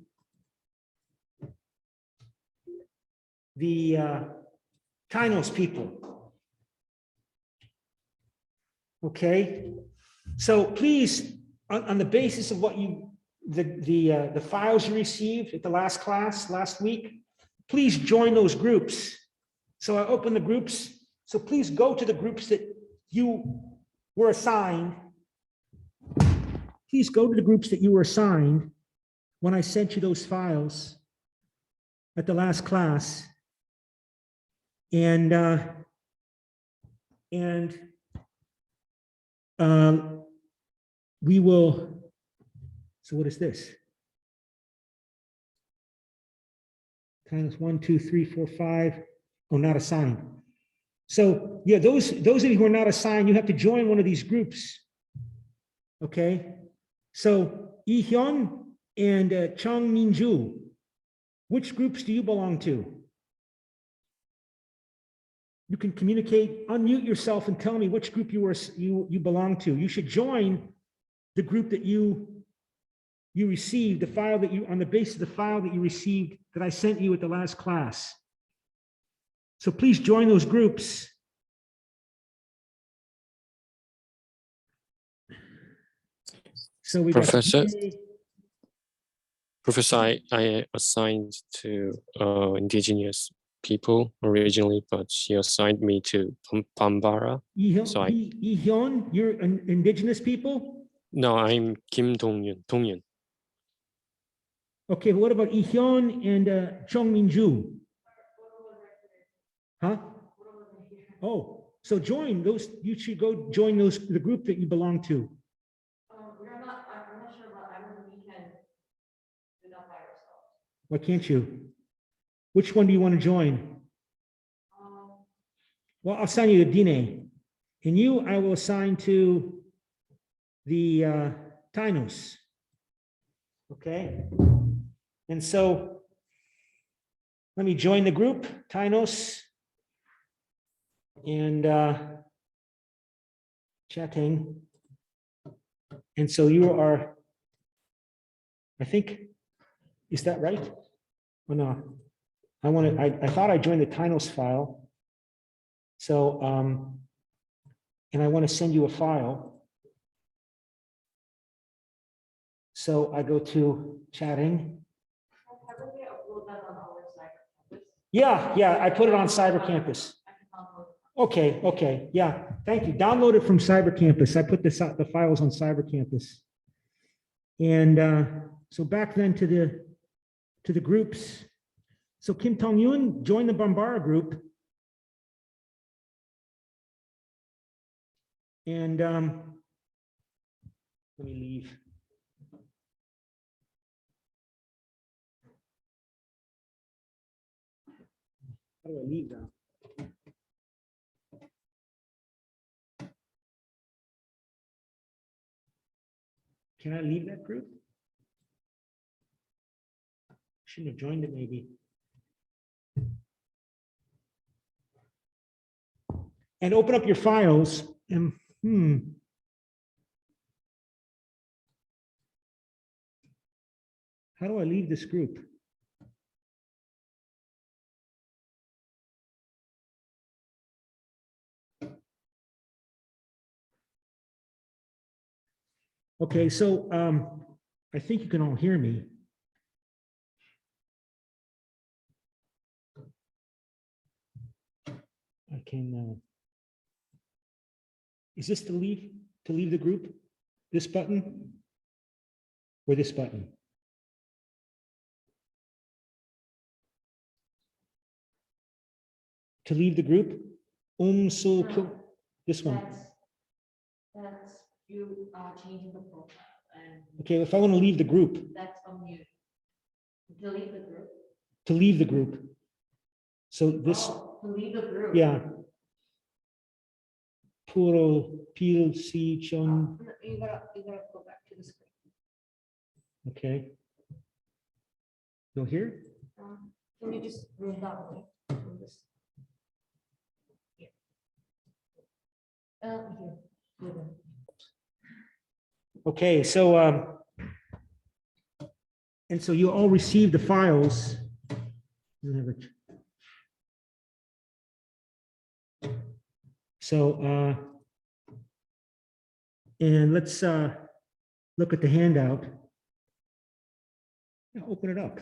B: Tainos people. Okay, so please, on the basis of what you, the files you received at the last class last week, please join those groups. So I open the groups. So please go to the groups that you were assigned. Please go to the groups that you were assigned when I sent you those files at the last class. And we will, so what is this? Times 1, 2, 3, 4, 5. Oh, not assigned. So yeah, those of you who are not assigned, you have to join one of these groups. Okay, so Lee Hyun and Chung Min-ju, which groups do you belong to? You can communicate, unmute yourself and tell me which group you belong to. You should join the group that you received, the file that you, on the basis of the file that you received that I sent you at the last class. So please join those groups. So we
A: Professor,
B: got
A: Professor, I assigned to indigenous people originally, but she assigned me to Bambara. So
B: Lee Hyun, you're an indigenous people?
A: No, I'm Kim Dong-yun.
B: Okay, what about Lee Hyun and Chung Min-ju? Huh? Oh, so join those, you should go join the group that you belong to.
C: I'm not sure, but I don't think we can do that by ourselves.
B: Why can't you? Which one do you want to join? Well, I'll assign you to Dine. And you, I will assign to the Tainos. Okay. And so let me join the group, Tainos. And chatting. And so you are, I think, is that right? Oh, no. I thought I joined the Tainos file. So, and I want to send you a file. So I go to chatting.
C: Haven't we uploaded that on our site?
B: Yeah, I put it on Cyber Campus. Okay, yeah, thank you. Download it from Cyber Campus. I put the files on Cyber Campus. And so back then to the groups. So Kim Tong-yun joined the Bambara group. And let me leave. How do I leave now? Can I leave that group? Shouldn't have joined it maybe. And open up your files and how do I leave this group? Okay, so I think you can all hear me. I can. Is this to leave the group? This button or this button? To leave the group? So this one.
C: That's you changing the profile. And
B: okay, if I want to leave the group.
C: That's on you. Delete the group.
B: To leave the group. So this.
C: To leave the group.
B: Yeah. Puro pil si chon.
C: You gotta go back to the screen.
B: Okay. Go here.
C: Can you just move that way? Here. Here.
B: Okay, so and so you all received the files. So and let's look at the handout. Yeah, open it up.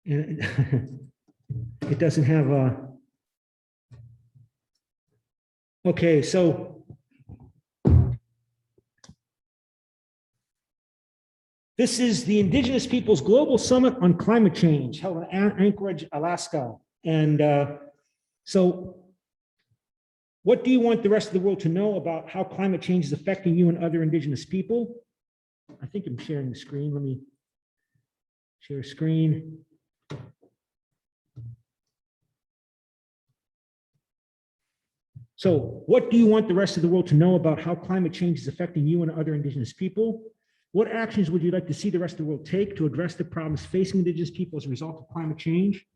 B: And it doesn't have a. Okay, so this is the Indigenous Peoples Global Summit on Climate Change held in Anchorage, Alaska. And so what do you want the rest of the world to know about how climate change is affecting you and other Indigenous people? I think I'm sharing the screen. Let me share screen. So what do you want the rest of the world to know about how climate change is affecting you and other Indigenous people? What actions would you like to see the rest of the world take to address the problems facing Indigenous people as a result of climate change?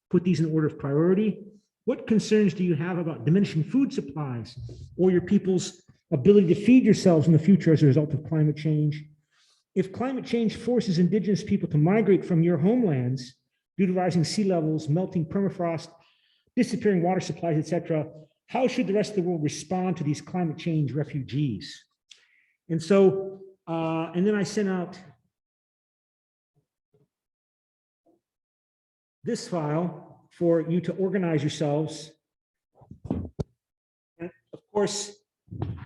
B: Put these in order of priority. What concerns do you have about diminishing food supplies or your people's ability to feed yourselves in the future as a result of climate change? If climate change forces Indigenous people to migrate from your homelands due to rising sea levels, melting permafrost, disappearing water supplies, etc., how should the rest of the world respond to these climate change refugees? And so, and then I sent out this file for you to organize yourselves. And of course,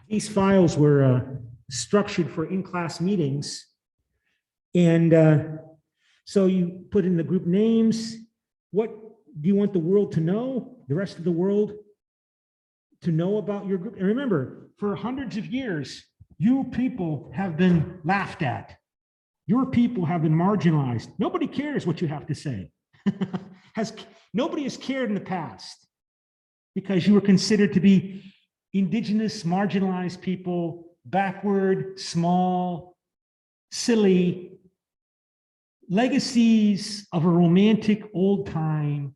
B: these files were structured for in-class meetings. And so you put in the group names. What do you want the world to know, the rest of the world to know about your group? And remember, for hundreds of years, you people have been laughed at. Your people have been marginalized. Nobody cares what you have to say. Nobody has cared in the past because you were considered to be indigenous, marginalized people, backward, small, silly, legacies of a romantic old time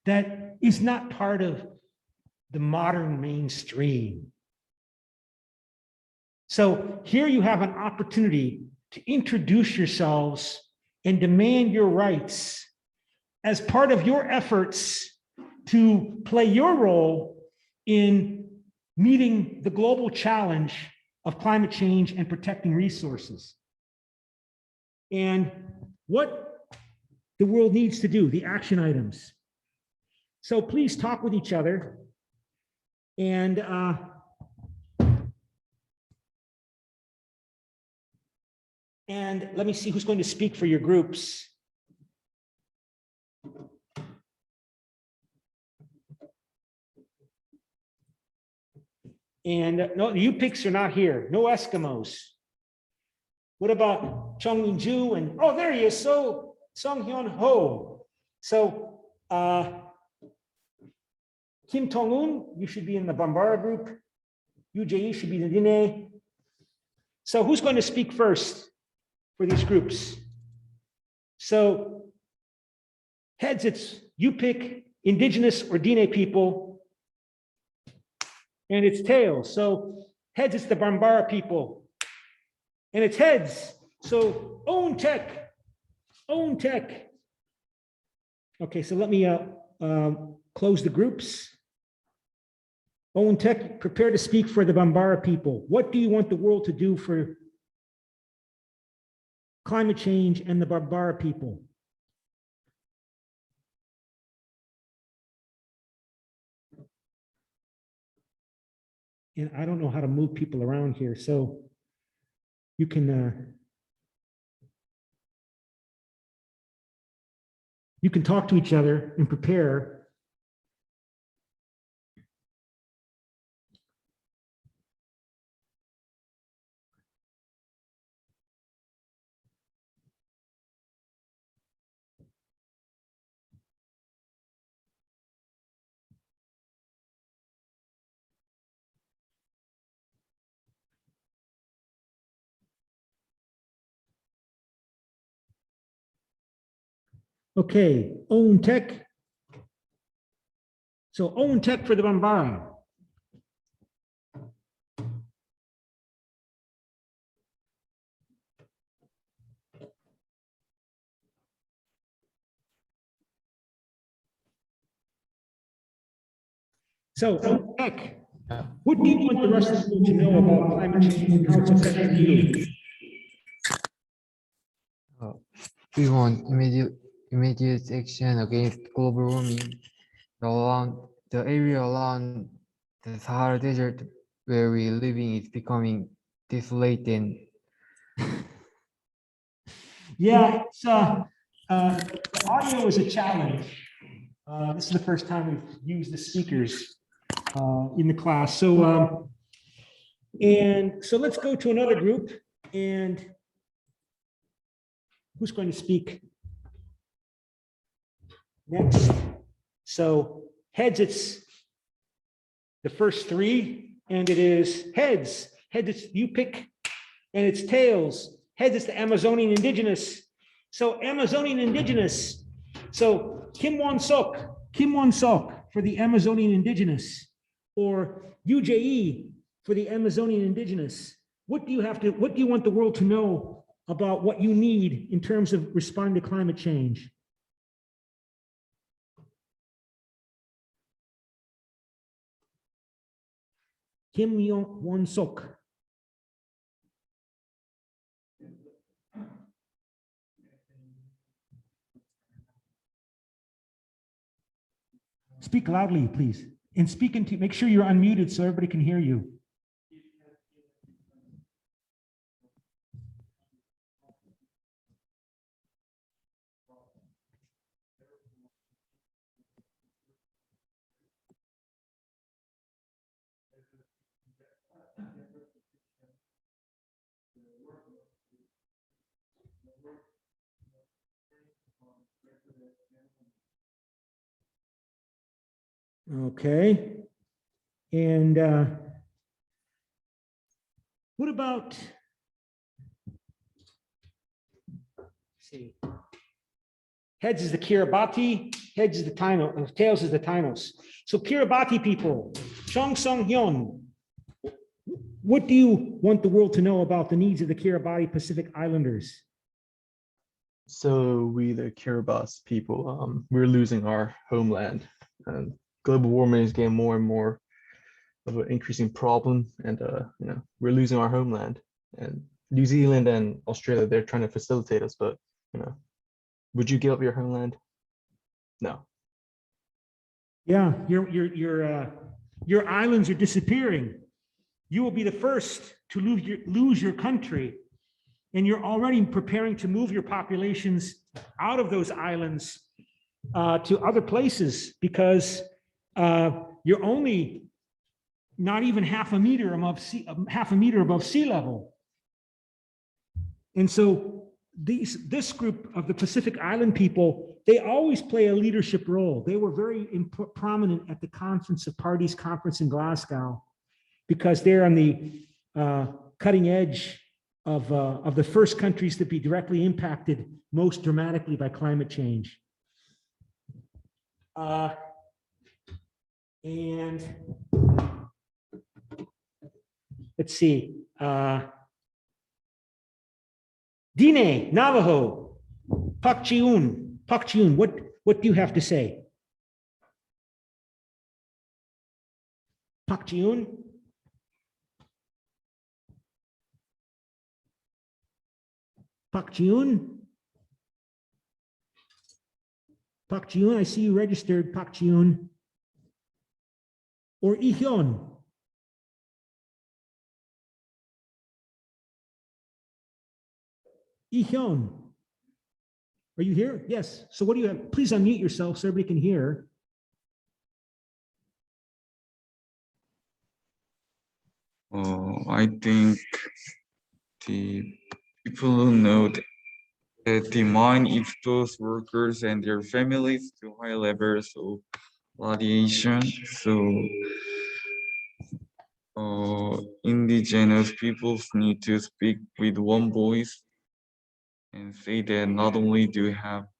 B: that is not part of the modern mainstream. So here you have an opportunity to introduce yourselves and demand your rights as part of your efforts to play your role in meeting the global challenge of climate change and protecting resources. And what the world needs to do, the action items. So please talk with each other. And let me see who's going to speak for your groups. And no, the UPICs are not here. No Eskimos. What about Chung Min Ju? And oh, there he is. So Sung Hyun Ho. So Kim Tong Un, you should be in the Bambara group. UJE should be the Dine. So who's going to speak first for these groups? So heads, it's UPIC, Indigenous or Dine people. And it's tails. So heads, it's the Bambara people. And it's heads. So own tech. Own tech. Okay, so let me close the groups. Own tech, prepare to speak for the Bambara people. What do you want the world to do for climate change and the Bambara people? And I don't know how to move people around here, so you can talk to each other and prepare. Okay, own tech. So own tech for the Bambara. So own tech. What do you want the rest of the world to know about climate change and how it's affecting you?
D: We want immediate action against global warming. The area around the Sahara Desert where we're living is becoming desolate and
B: Yeah, it's the audio is a challenge. This is the first time we've used the speakers in the class. So and so let's go to another group. And who's going to speak next? So heads, it's the first three, and it is heads. Heads, it's Yupik, and it's tails. Heads, it's the Amazonian indigenous. So Amazonian indigenous. So Kim Won Sok for the Amazonian indigenous, or UJE for the Amazonian indigenous. What do you want the world to know about what you need in terms of responding to climate change? Kim Won Sok. Speak loudly, please. And speak into, make sure you're unmuted so everybody can hear you. Okay. And what about, let's see, heads is the Kiribati, heads is the Taino, tails is the Tainos. So Kiribati people, Chong Song Hyun, what do you want the world to know about the needs of the Kiribati Pacific Islanders?
E: So we, the Kiribati people, we're losing our homeland, and global warming is getting more and more of an increasing problem, and we're losing our homeland. And New Zealand and Australia, they're trying to facilitate us, but would you give up your homeland? No.
B: Yeah, your islands are disappearing. You will be the first to lose your country, and you're already preparing to move your populations out of those islands to other places, because you're only not even half a meter above sea level. And so this group of the Pacific Island people, they always play a leadership role. They were very prominent at the Conference of Parties conference in Glasgow, because they're on the cutting edge of the first countries to be directly impacted most dramatically by climate change. And let's see, Dine, Navajo, Pakchiun, what do you have to say? Pakchiun? Pakchiun? Pakchiun, I see you registered, Pakchiun. Or Ihyon? Ihyon, are you here? Yes. So what do you have? Please unmute yourself so everybody can hear.
F: I think the people who know that the mine expose workers and their families to high levels of radiation. So indigenous peoples need to speak with one voice and say that not only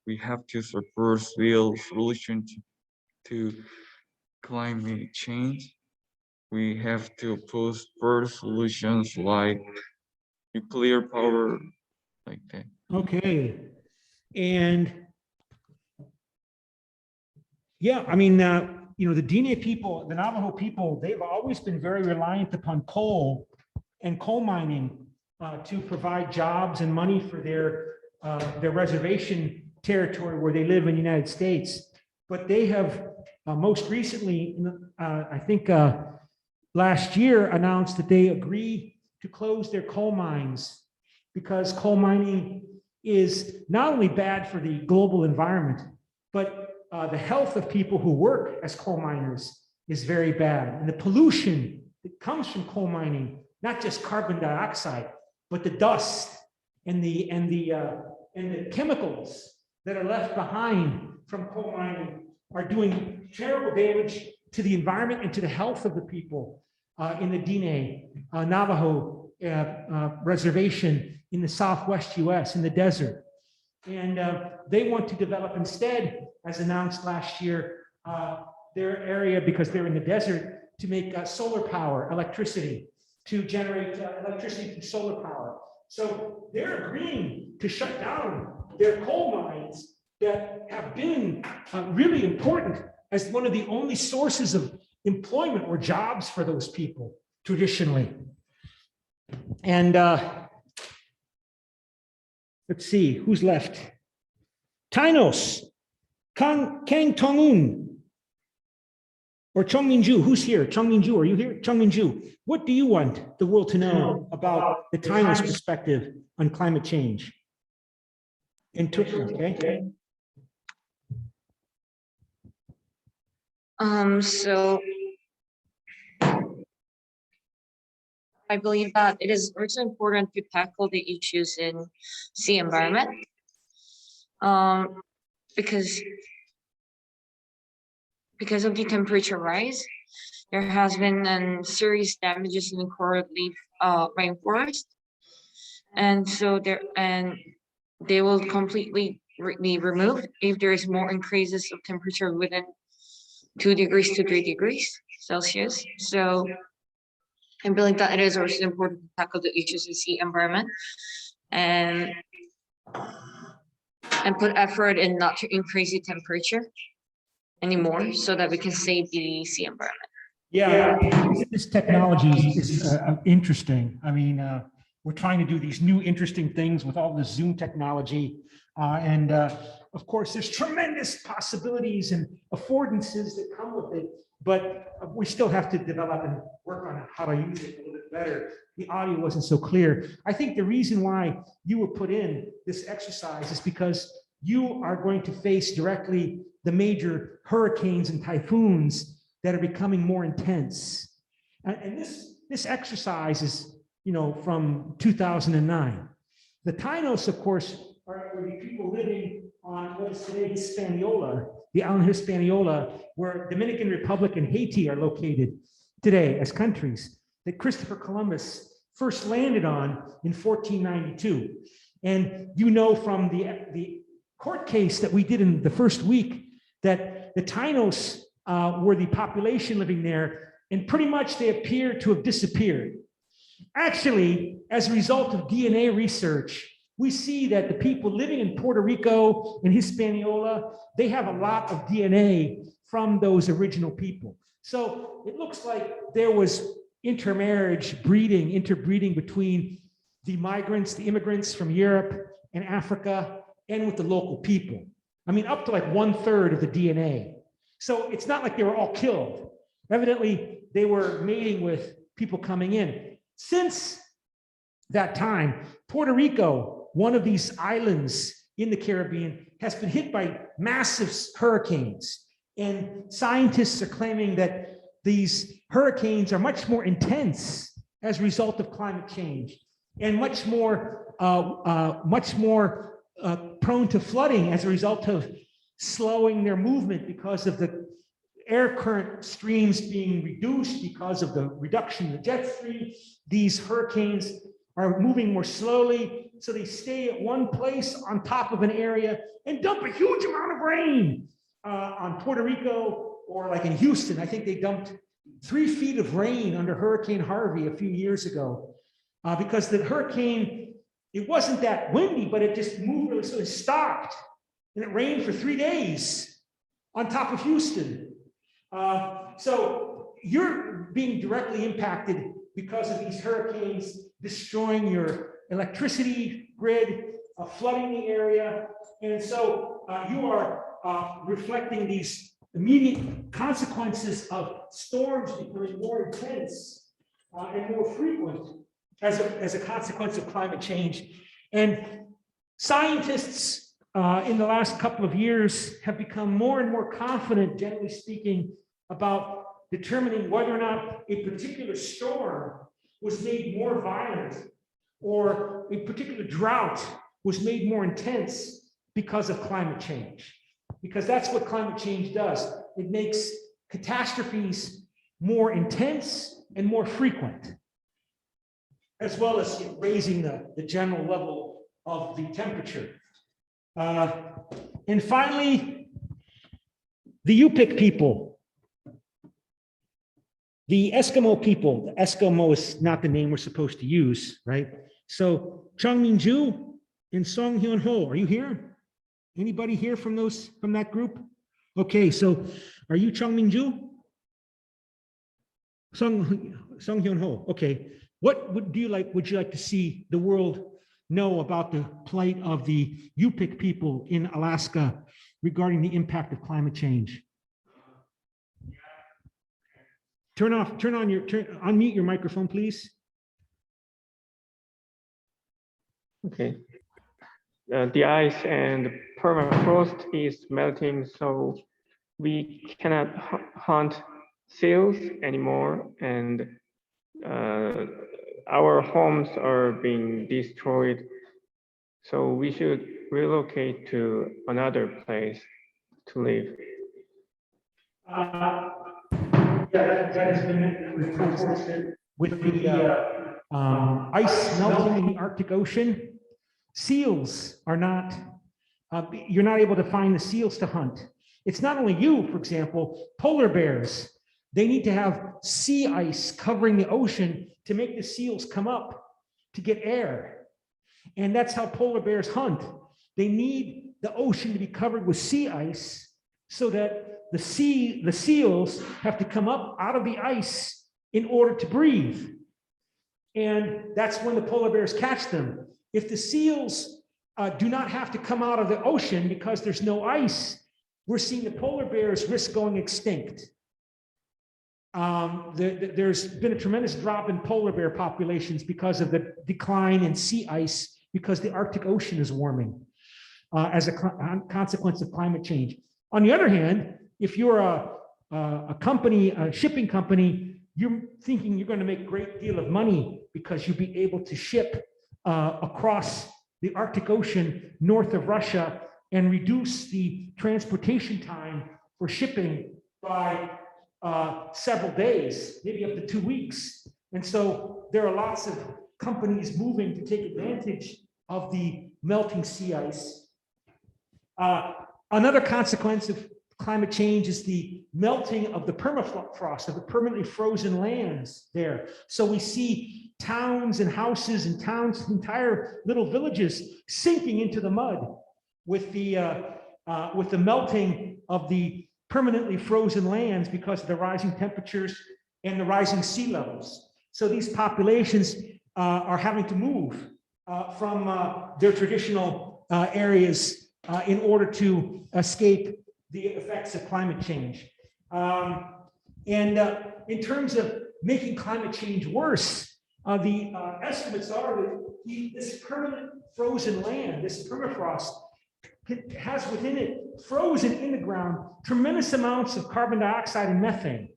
F: we have to support real solutions to climate change, we have to oppose first solutions like nuclear power, like that.
B: Okay. And yeah, I mean, the Dine people, the Navajo people, they've always been very reliant upon coal and coal mining to provide jobs and money for their reservation territory where they live in the United States. But they have most recently, I think last year, announced that they agree to close their coal mines, because coal mining is not only bad for the global environment, but the health of people who work as coal miners is very bad. And the pollution that comes from coal mining, not just carbon dioxide, but the dust and the chemicals that are left behind from coal mining are doing terrible damage to the environment and to the health of the people in the Diné Navajo reservation in the Southwest US, in the desert. And they want to develop instead, as announced last year, their area, because they're in the desert, to make solar power, electricity, to generate electricity through solar power. So they're agreeing to shut down their coal mines that have been really important as one of the only sources of employment or jobs for those people traditionally. And let's see, who's left? Tainos, Kang Tongun, or Chong Minju, who's here? Chong Minju, are you here? Chong Minju, what do you want the world to know about the Tainos perspective on climate change? Okay.
C: So I believe that it is also important to tackle the issues in sea environment, because of the temperature rise, there has been serious damages in the coral reef rainforest, and so they will completely be removed if there is more increases of temperature within 2 degrees to 3 degrees Celsius. So I believe that it is also important to tackle the issues in sea environment and put effort in not to increase the temperature anymore, so that we can save the sea environment.
B: Yeah, this technology is interesting. I mean, we're trying to do these new interesting things with all the Zoom technology. And of course, there's tremendous possibilities and affordances that come with it, but we still have to develop and work on how to use it a little bit better. The audio wasn't so clear. I think the reason why you were put in this exercise is because you are going to face directly the major hurricanes and typhoons that are becoming more intense. And this exercise is, from 2009. The Tainos, of course, are the people living on what is today Hispaniola, the island Hispaniola, where Dominican Republic and Haiti are located today as countries that Christopher Columbus first landed on in 1492. And from the court case that we did in the first week that the Tainos were the population living there, and pretty much they appear to have disappeared. Actually, as a result of DNA research, we see that the people living in Puerto Rico and Hispaniola, they have a lot of DNA from those original people. So it looks like there was interbreeding between the migrants, the immigrants from Europe and Africa, and with the local people. I mean, up to like 1/3 of the DNA. So it's not like they were all killed. Evidently, they were mating with people coming in. Since that time, Puerto Rico, one of these islands in the Caribbean, has been hit by massive hurricanes. And scientists are claiming that these hurricanes are much more intense as a result of climate change, and much more prone to flooding as a result of slowing their movement because of the air current streams being reduced because of the reduction in the jet stream. These hurricanes are moving more slowly, so they stay at one place on top of an area and dump a huge amount of rain on Puerto Rico, or like in Houston. I think they dumped 3 feet of rain under Hurricane Harvey a few years ago because the hurricane, it wasn't that windy, but it just moved really, so it stopped. And it rained for 3 days on top of Houston. So you're being directly impacted because of these hurricanes destroying your electricity grid, flooding the area. And so you are reflecting these immediate consequences of storms becoming more intense and more frequent as a consequence of climate change. And scientists in the last couple of years have become more and more confident, generally speaking, about determining whether or not a particular storm was made more violent or a particular drought was made more intense because of climate change. Because that's what climate change does. It makes catastrophes more intense and more frequent, as well as raising the general level of the temperature. And finally, the Yupik people, the Eskimo people. The Eskimo is not the name we're supposed to use, right? So Chung Min-ju and Song Hyun-ho, are you here? Anybody here from that group? Okay, so are you Chung Min-ju? Song Hyun-ho. Okay. What would you like to see the world know about the plight of the Yupik people in Alaska regarding the impact of climate change? Unmute your microphone, please.
G: Okay. The ice and permafrost is melting, so we cannot hunt seals anymore, and our homes are being destroyed. So we should relocate to another place to live.
B: That has been unfortunate with the ice melting in the Arctic Ocean. Seals are not, you're not able to find the seals to hunt. It's not only you, for example, polar bears. They need to have sea ice covering the ocean to make the seals come up to get air. And that's how polar bears hunt. They need the ocean to be covered with sea ice so that the seals have to come up out of the ice in order to breathe. And that's when the polar bears catch them. If the seals do not have to come out of the ocean because there's no ice, we're seeing the polar bears risk going extinct. There's been a tremendous drop in polar bear populations because of the decline in sea ice, because the Arctic Ocean is warming as a consequence of climate change. On the other hand, if you're a company, a shipping company, you're thinking you're going to make a great deal of money because you'll be able to ship across the Arctic Ocean north of Russia and reduce the transportation time for shipping by several days, maybe up to 2 weeks. And so there are lots of companies moving to take advantage of the melting sea ice. Another consequence of climate change is the melting of the permafrost, of the permanently frozen lands there. So we see towns and houses and towns, entire little villages sinking into the mud with the melting of the permanently frozen lands because of the rising temperatures and the rising sea levels. So these populations are having to move from their traditional areas in order to escape the effects of climate change. In terms of making climate change worse, the estimates are that this permanent frozen land, this permafrost, has within it, frozen in the ground, tremendous amounts of carbon dioxide and methane.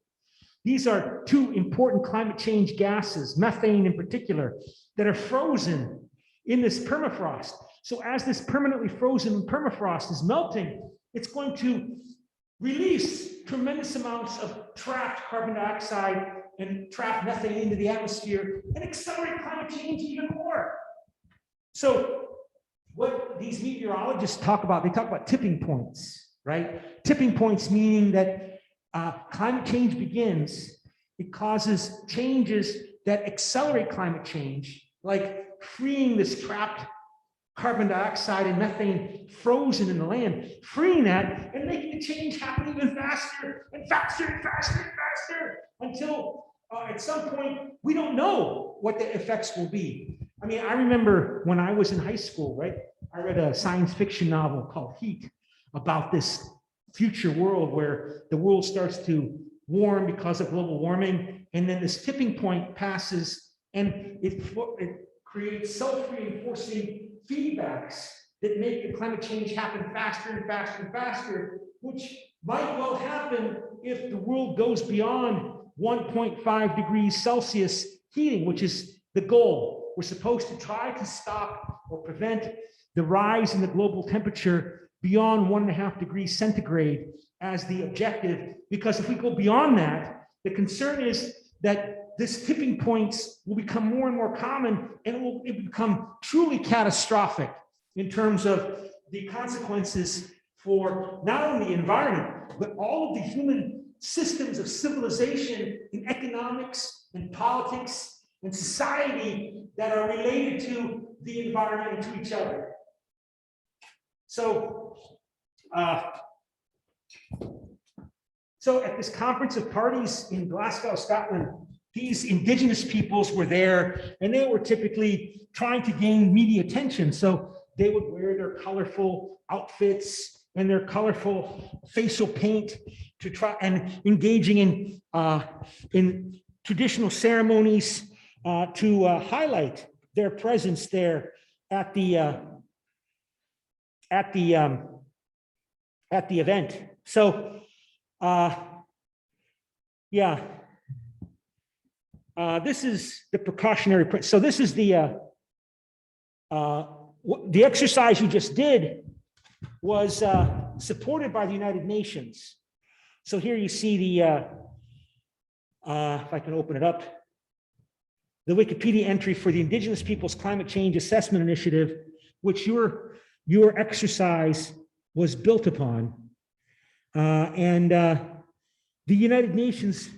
B: These are two important climate change gases, methane in particular, that are frozen in this permafrost. So as this permanently frozen permafrost is melting, it's going to release tremendous amounts of trapped carbon dioxide and trapped methane into the atmosphere and accelerate climate change even more. So what these meteorologists talk about, they talk about tipping points, right? Tipping points meaning that climate change begins, it causes changes that accelerate climate change, like freeing this trapped carbon dioxide and methane frozen in the land, freeing that and making the change happen even faster and faster and faster and faster until at some point we don't know what the effects will be. I mean, I remember when I was in high school, right? I read a science fiction novel called Heat about this future world where the world starts to warm because of global warming, and then this tipping point passes and it creates self-reinforcing feedbacks that make the climate change happen faster and faster and faster, which might well happen if the world goes beyond 1.5 degrees Celsius heating, which is the goal. We're supposed to try to stop or prevent the rise in the global temperature beyond 1.5 degrees centigrade as the objective, because if we go beyond that, the concern is that this tipping points will become more and more common, and it will become truly catastrophic in terms of the consequences for not only the environment, but all of the human systems of civilization in economics and politics and society that are related to the environment and to each other. So, so at this conference of parties in Glasgow, Scotland, these indigenous peoples were there, and they were typically trying to gain media attention. So they would wear their colorful outfits and their colorful facial paint to try and engaging in traditional ceremonies to highlight their presence there at the event. So yeah. This is the precautionary. So this is the exercise you just did was supported by the United Nations. So here you see the, if I can open it up, the Wikipedia entry for the Indigenous Peoples Climate Change Assessment Initiative, which your exercise was built upon. And the United Nations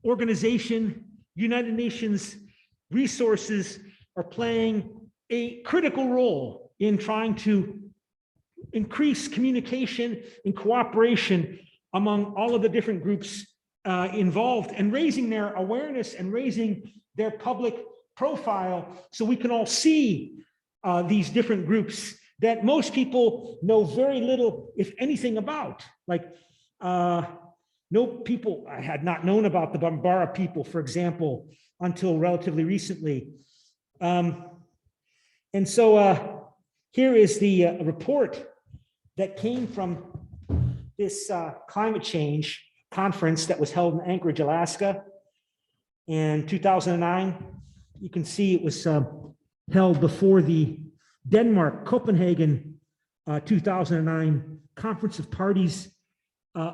B: organization, United Nations resources are playing a critical role in trying to increase communication and cooperation among all of the different groups involved, and raising their awareness and raising their public profile so we can all see these different groups that most people know very little, if anything, about. Like, no people, I had not known about the Bambara people, for example, until relatively recently. And so here is the report that came from this climate change conference that was held in Anchorage, Alaska in 2009. You can see it was held before the Denmark, Copenhagen 2009 Conference of Parties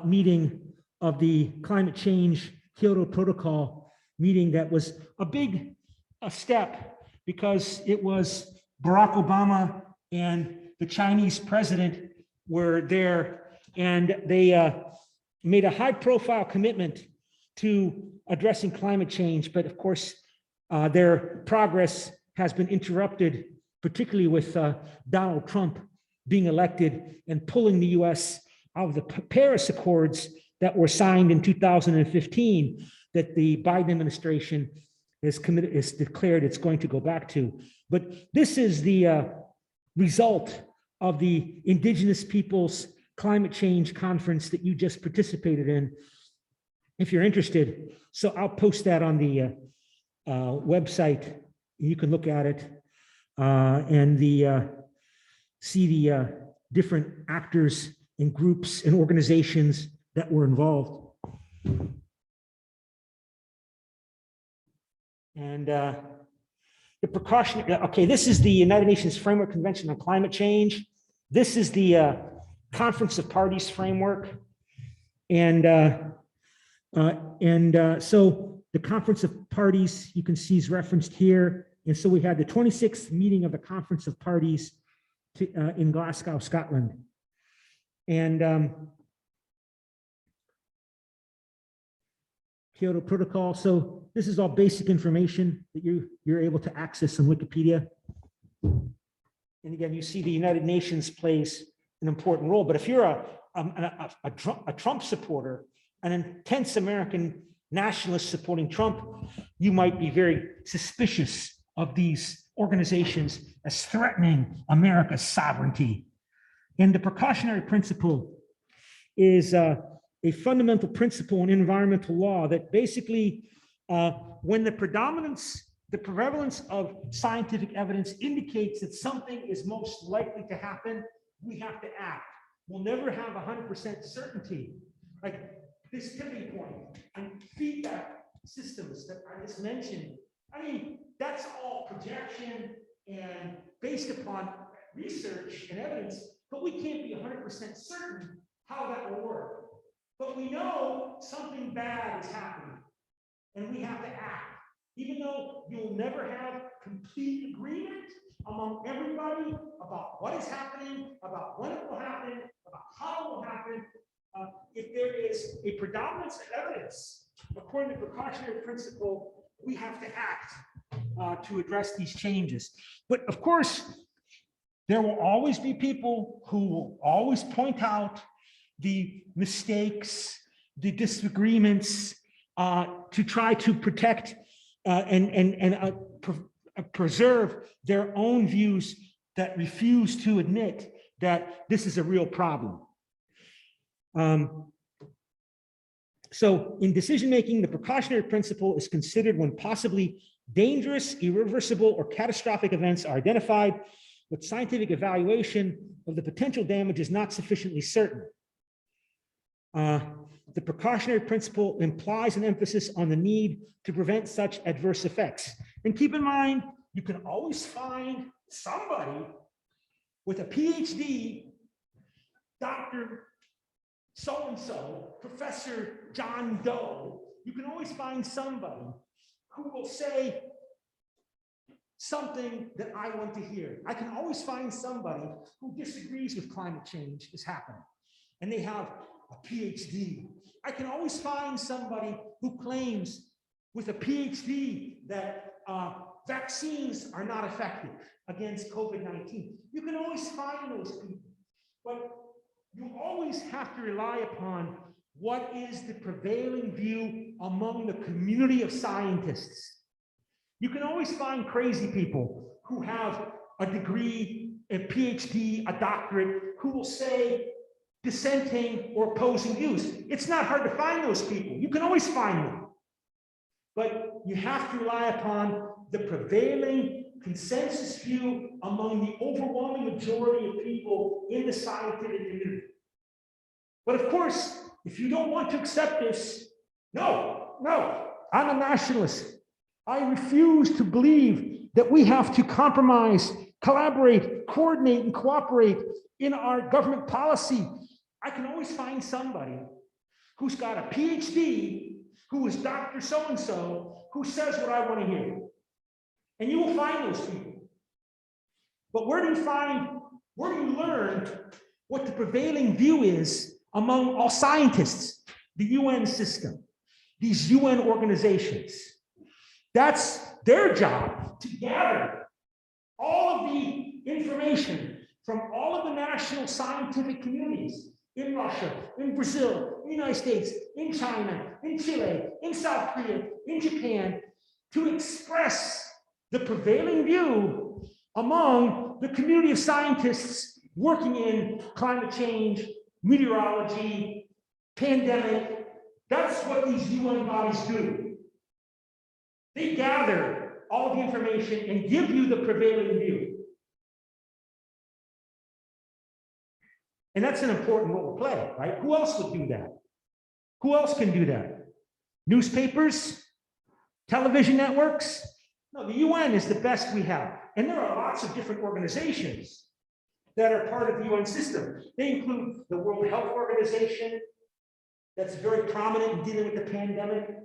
B: meeting of the climate change Kyoto Protocol meeting. That was a big step because it was Barack Obama and the Chinese president were there, and they made a high profile commitment to addressing climate change. But of course, their progress has been interrupted, particularly with Donald Trump being elected and pulling the US out of the Paris Accords that were signed in 2015 that the Biden administration is declared it's going to go back to. But this is the result of the Indigenous Peoples Climate Change Conference that you just participated in, if you're interested. So I'll post that on the website. You can look at it and see the different actors and groups and organizations that were involved. And the precaution, okay, this is the United Nations Framework Convention on Climate Change. This is the Conference of Parties framework. And so the Conference of Parties, you can see, is referenced here. And so we had the 26th meeting of the Conference of Parties in Glasgow, Scotland. And Kyoto Protocol. So this is all basic information that you're able to access on Wikipedia. And again, you see the United Nations plays an important role. But if you're a Trump supporter, an intense American nationalist supporting Trump, you might be very suspicious of these organizations as threatening America's sovereignty. And the precautionary principle is a fundamental principle in environmental law that basically, when the prevalence of scientific evidence indicates that something is most likely to happen, we have to act. We'll never have 100% certainty. Like this tipping point and feedback systems that I just mentioned, I mean, that's all projection and based upon research and evidence, but we can't be 100% certain how that will work. But we know something bad is happening, and we have to act. Even though you'll never have complete agreement among everybody about what is happening, about when it will happen, about how it will happen, if there is a predominance of evidence, according to the precautionary principle, we have to act to address these changes. But of course, there will always be people who will always point out the mistakes, the disagreements, to try to protect and preserve their own views that refuse to admit that this is a real problem. So in decision-making, the precautionary principle is considered when possibly dangerous, irreversible, or catastrophic events are identified, but scientific evaluation of the potential damage is not sufficiently certain. The precautionary principle implies an emphasis on the need to prevent such adverse effects. And keep in mind, you can always find somebody with a PhD, Dr. So-and-so, Professor John Doe. You can always find somebody who will say something that I want to hear. I can always find somebody who disagrees with climate change is happening, and they have a PhD. I can always find somebody who claims with a PhD that vaccines are not effective against COVID-19. You can always find those people, but you always have to rely upon what is the prevailing view among the community of scientists. You can always find crazy people who have a degree, a PhD, a doctorate, who will say dissenting or opposing views. It's not hard to find those people. You can always find them. But you have to rely upon the prevailing consensus view among the overwhelming majority of people in the scientific community. But of course, if you don't want to accept this, no, I'm a nationalist. I refuse to believe that we have to compromise, collaborate, coordinate, and cooperate in our government policy. I can always find somebody who's got a PhD, who is Dr. So-and-so, who says what I want to hear. And you will find those people. But where do you learn what the prevailing view is among all scientists, the UN system, these UN organizations? That's their job, to gather all of the information from all of the national scientific communities in Russia, in Brazil, in the United States, in China, in Chile, in South Korea, in Japan, to express the prevailing view among the community of scientists working in climate change, meteorology, pandemic. That's what these UN bodies do. They gather all the information and give you the prevailing view. And that's an important role to play, right? Who else would do that? Who else can do that? Newspapers? Television networks? No, the UN is the best we have. And there are lots of different organizations that are part of the UN system. They include the World Health Organization, that's very prominent in dealing with the pandemic,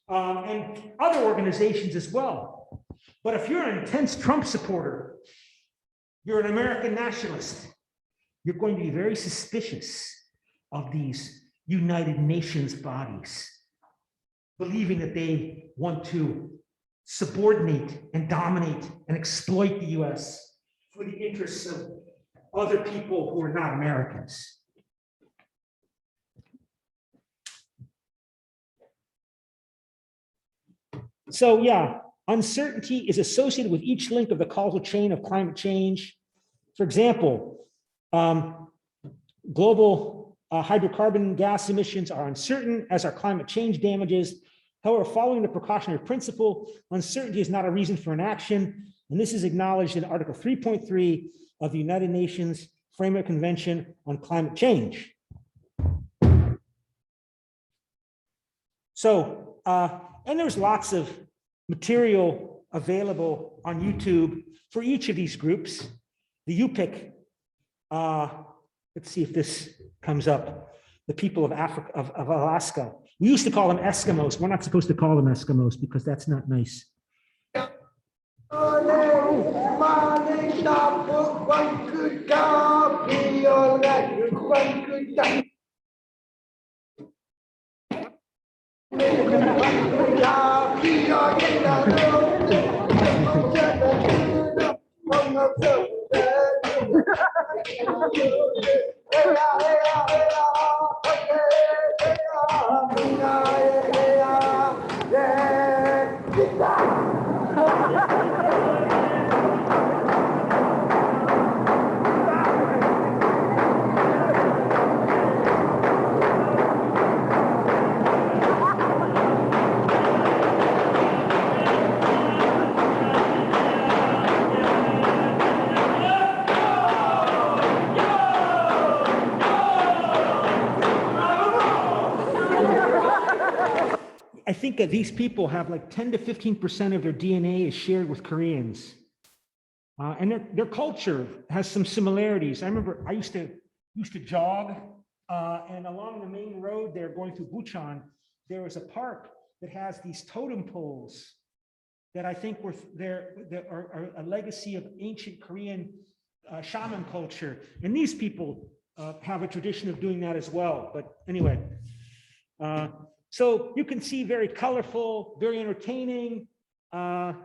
B: and other organizations as well. But if you're an intense Trump supporter, you're an American nationalist, you're going to be very suspicious of these United Nations bodies, believing that they want to subordinate and dominate and exploit the US for the interests of other people who are not Americans. So yeah, uncertainty is associated with each link of the causal chain of climate change. For example, global hydrocarbon gas emissions are uncertain, as are climate change damages. However, following the precautionary principle, uncertainty is not a reason for inaction, and this is acknowledged in Article 3.3 of the United Nations Framework Convention on Climate Change. So, and there's lots of material available on YouTube for each of these groups. The UPIC let's see if this comes up. The people of Africa, of Alaska. We used to call them Eskimos. We're not supposed to call them Eskimos because that's not nice. I think that these people have like 10 to 15% of their DNA is shared with Koreans. And their culture has some similarities. I remember I used to jog, and along the main road there going through Bucheon, there was a park that has these totem poles that I think were are a legacy of ancient Korean shaman culture. And these people have a tradition of doing that as well. But anyway, so you can see very colorful, very entertaining. And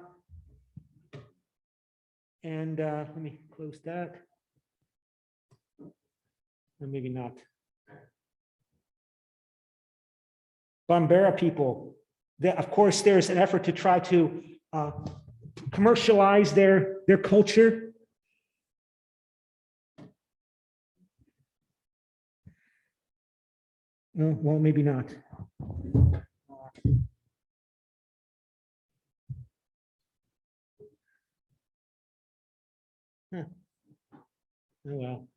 B: let me close that. Or maybe not. Bambara people. Of course, there's an effort to try to commercialize their culture. Well, maybe not. Huh. Oh, well.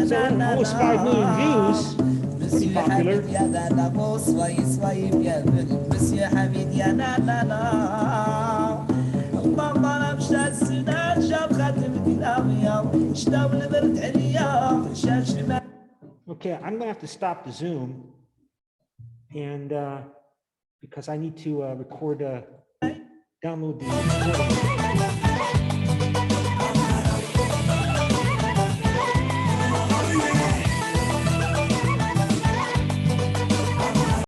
B: So almost 5 million views. Pretty popular. Okay, I'm gonna have to stop the Zoom, and because I need to record, download the recording.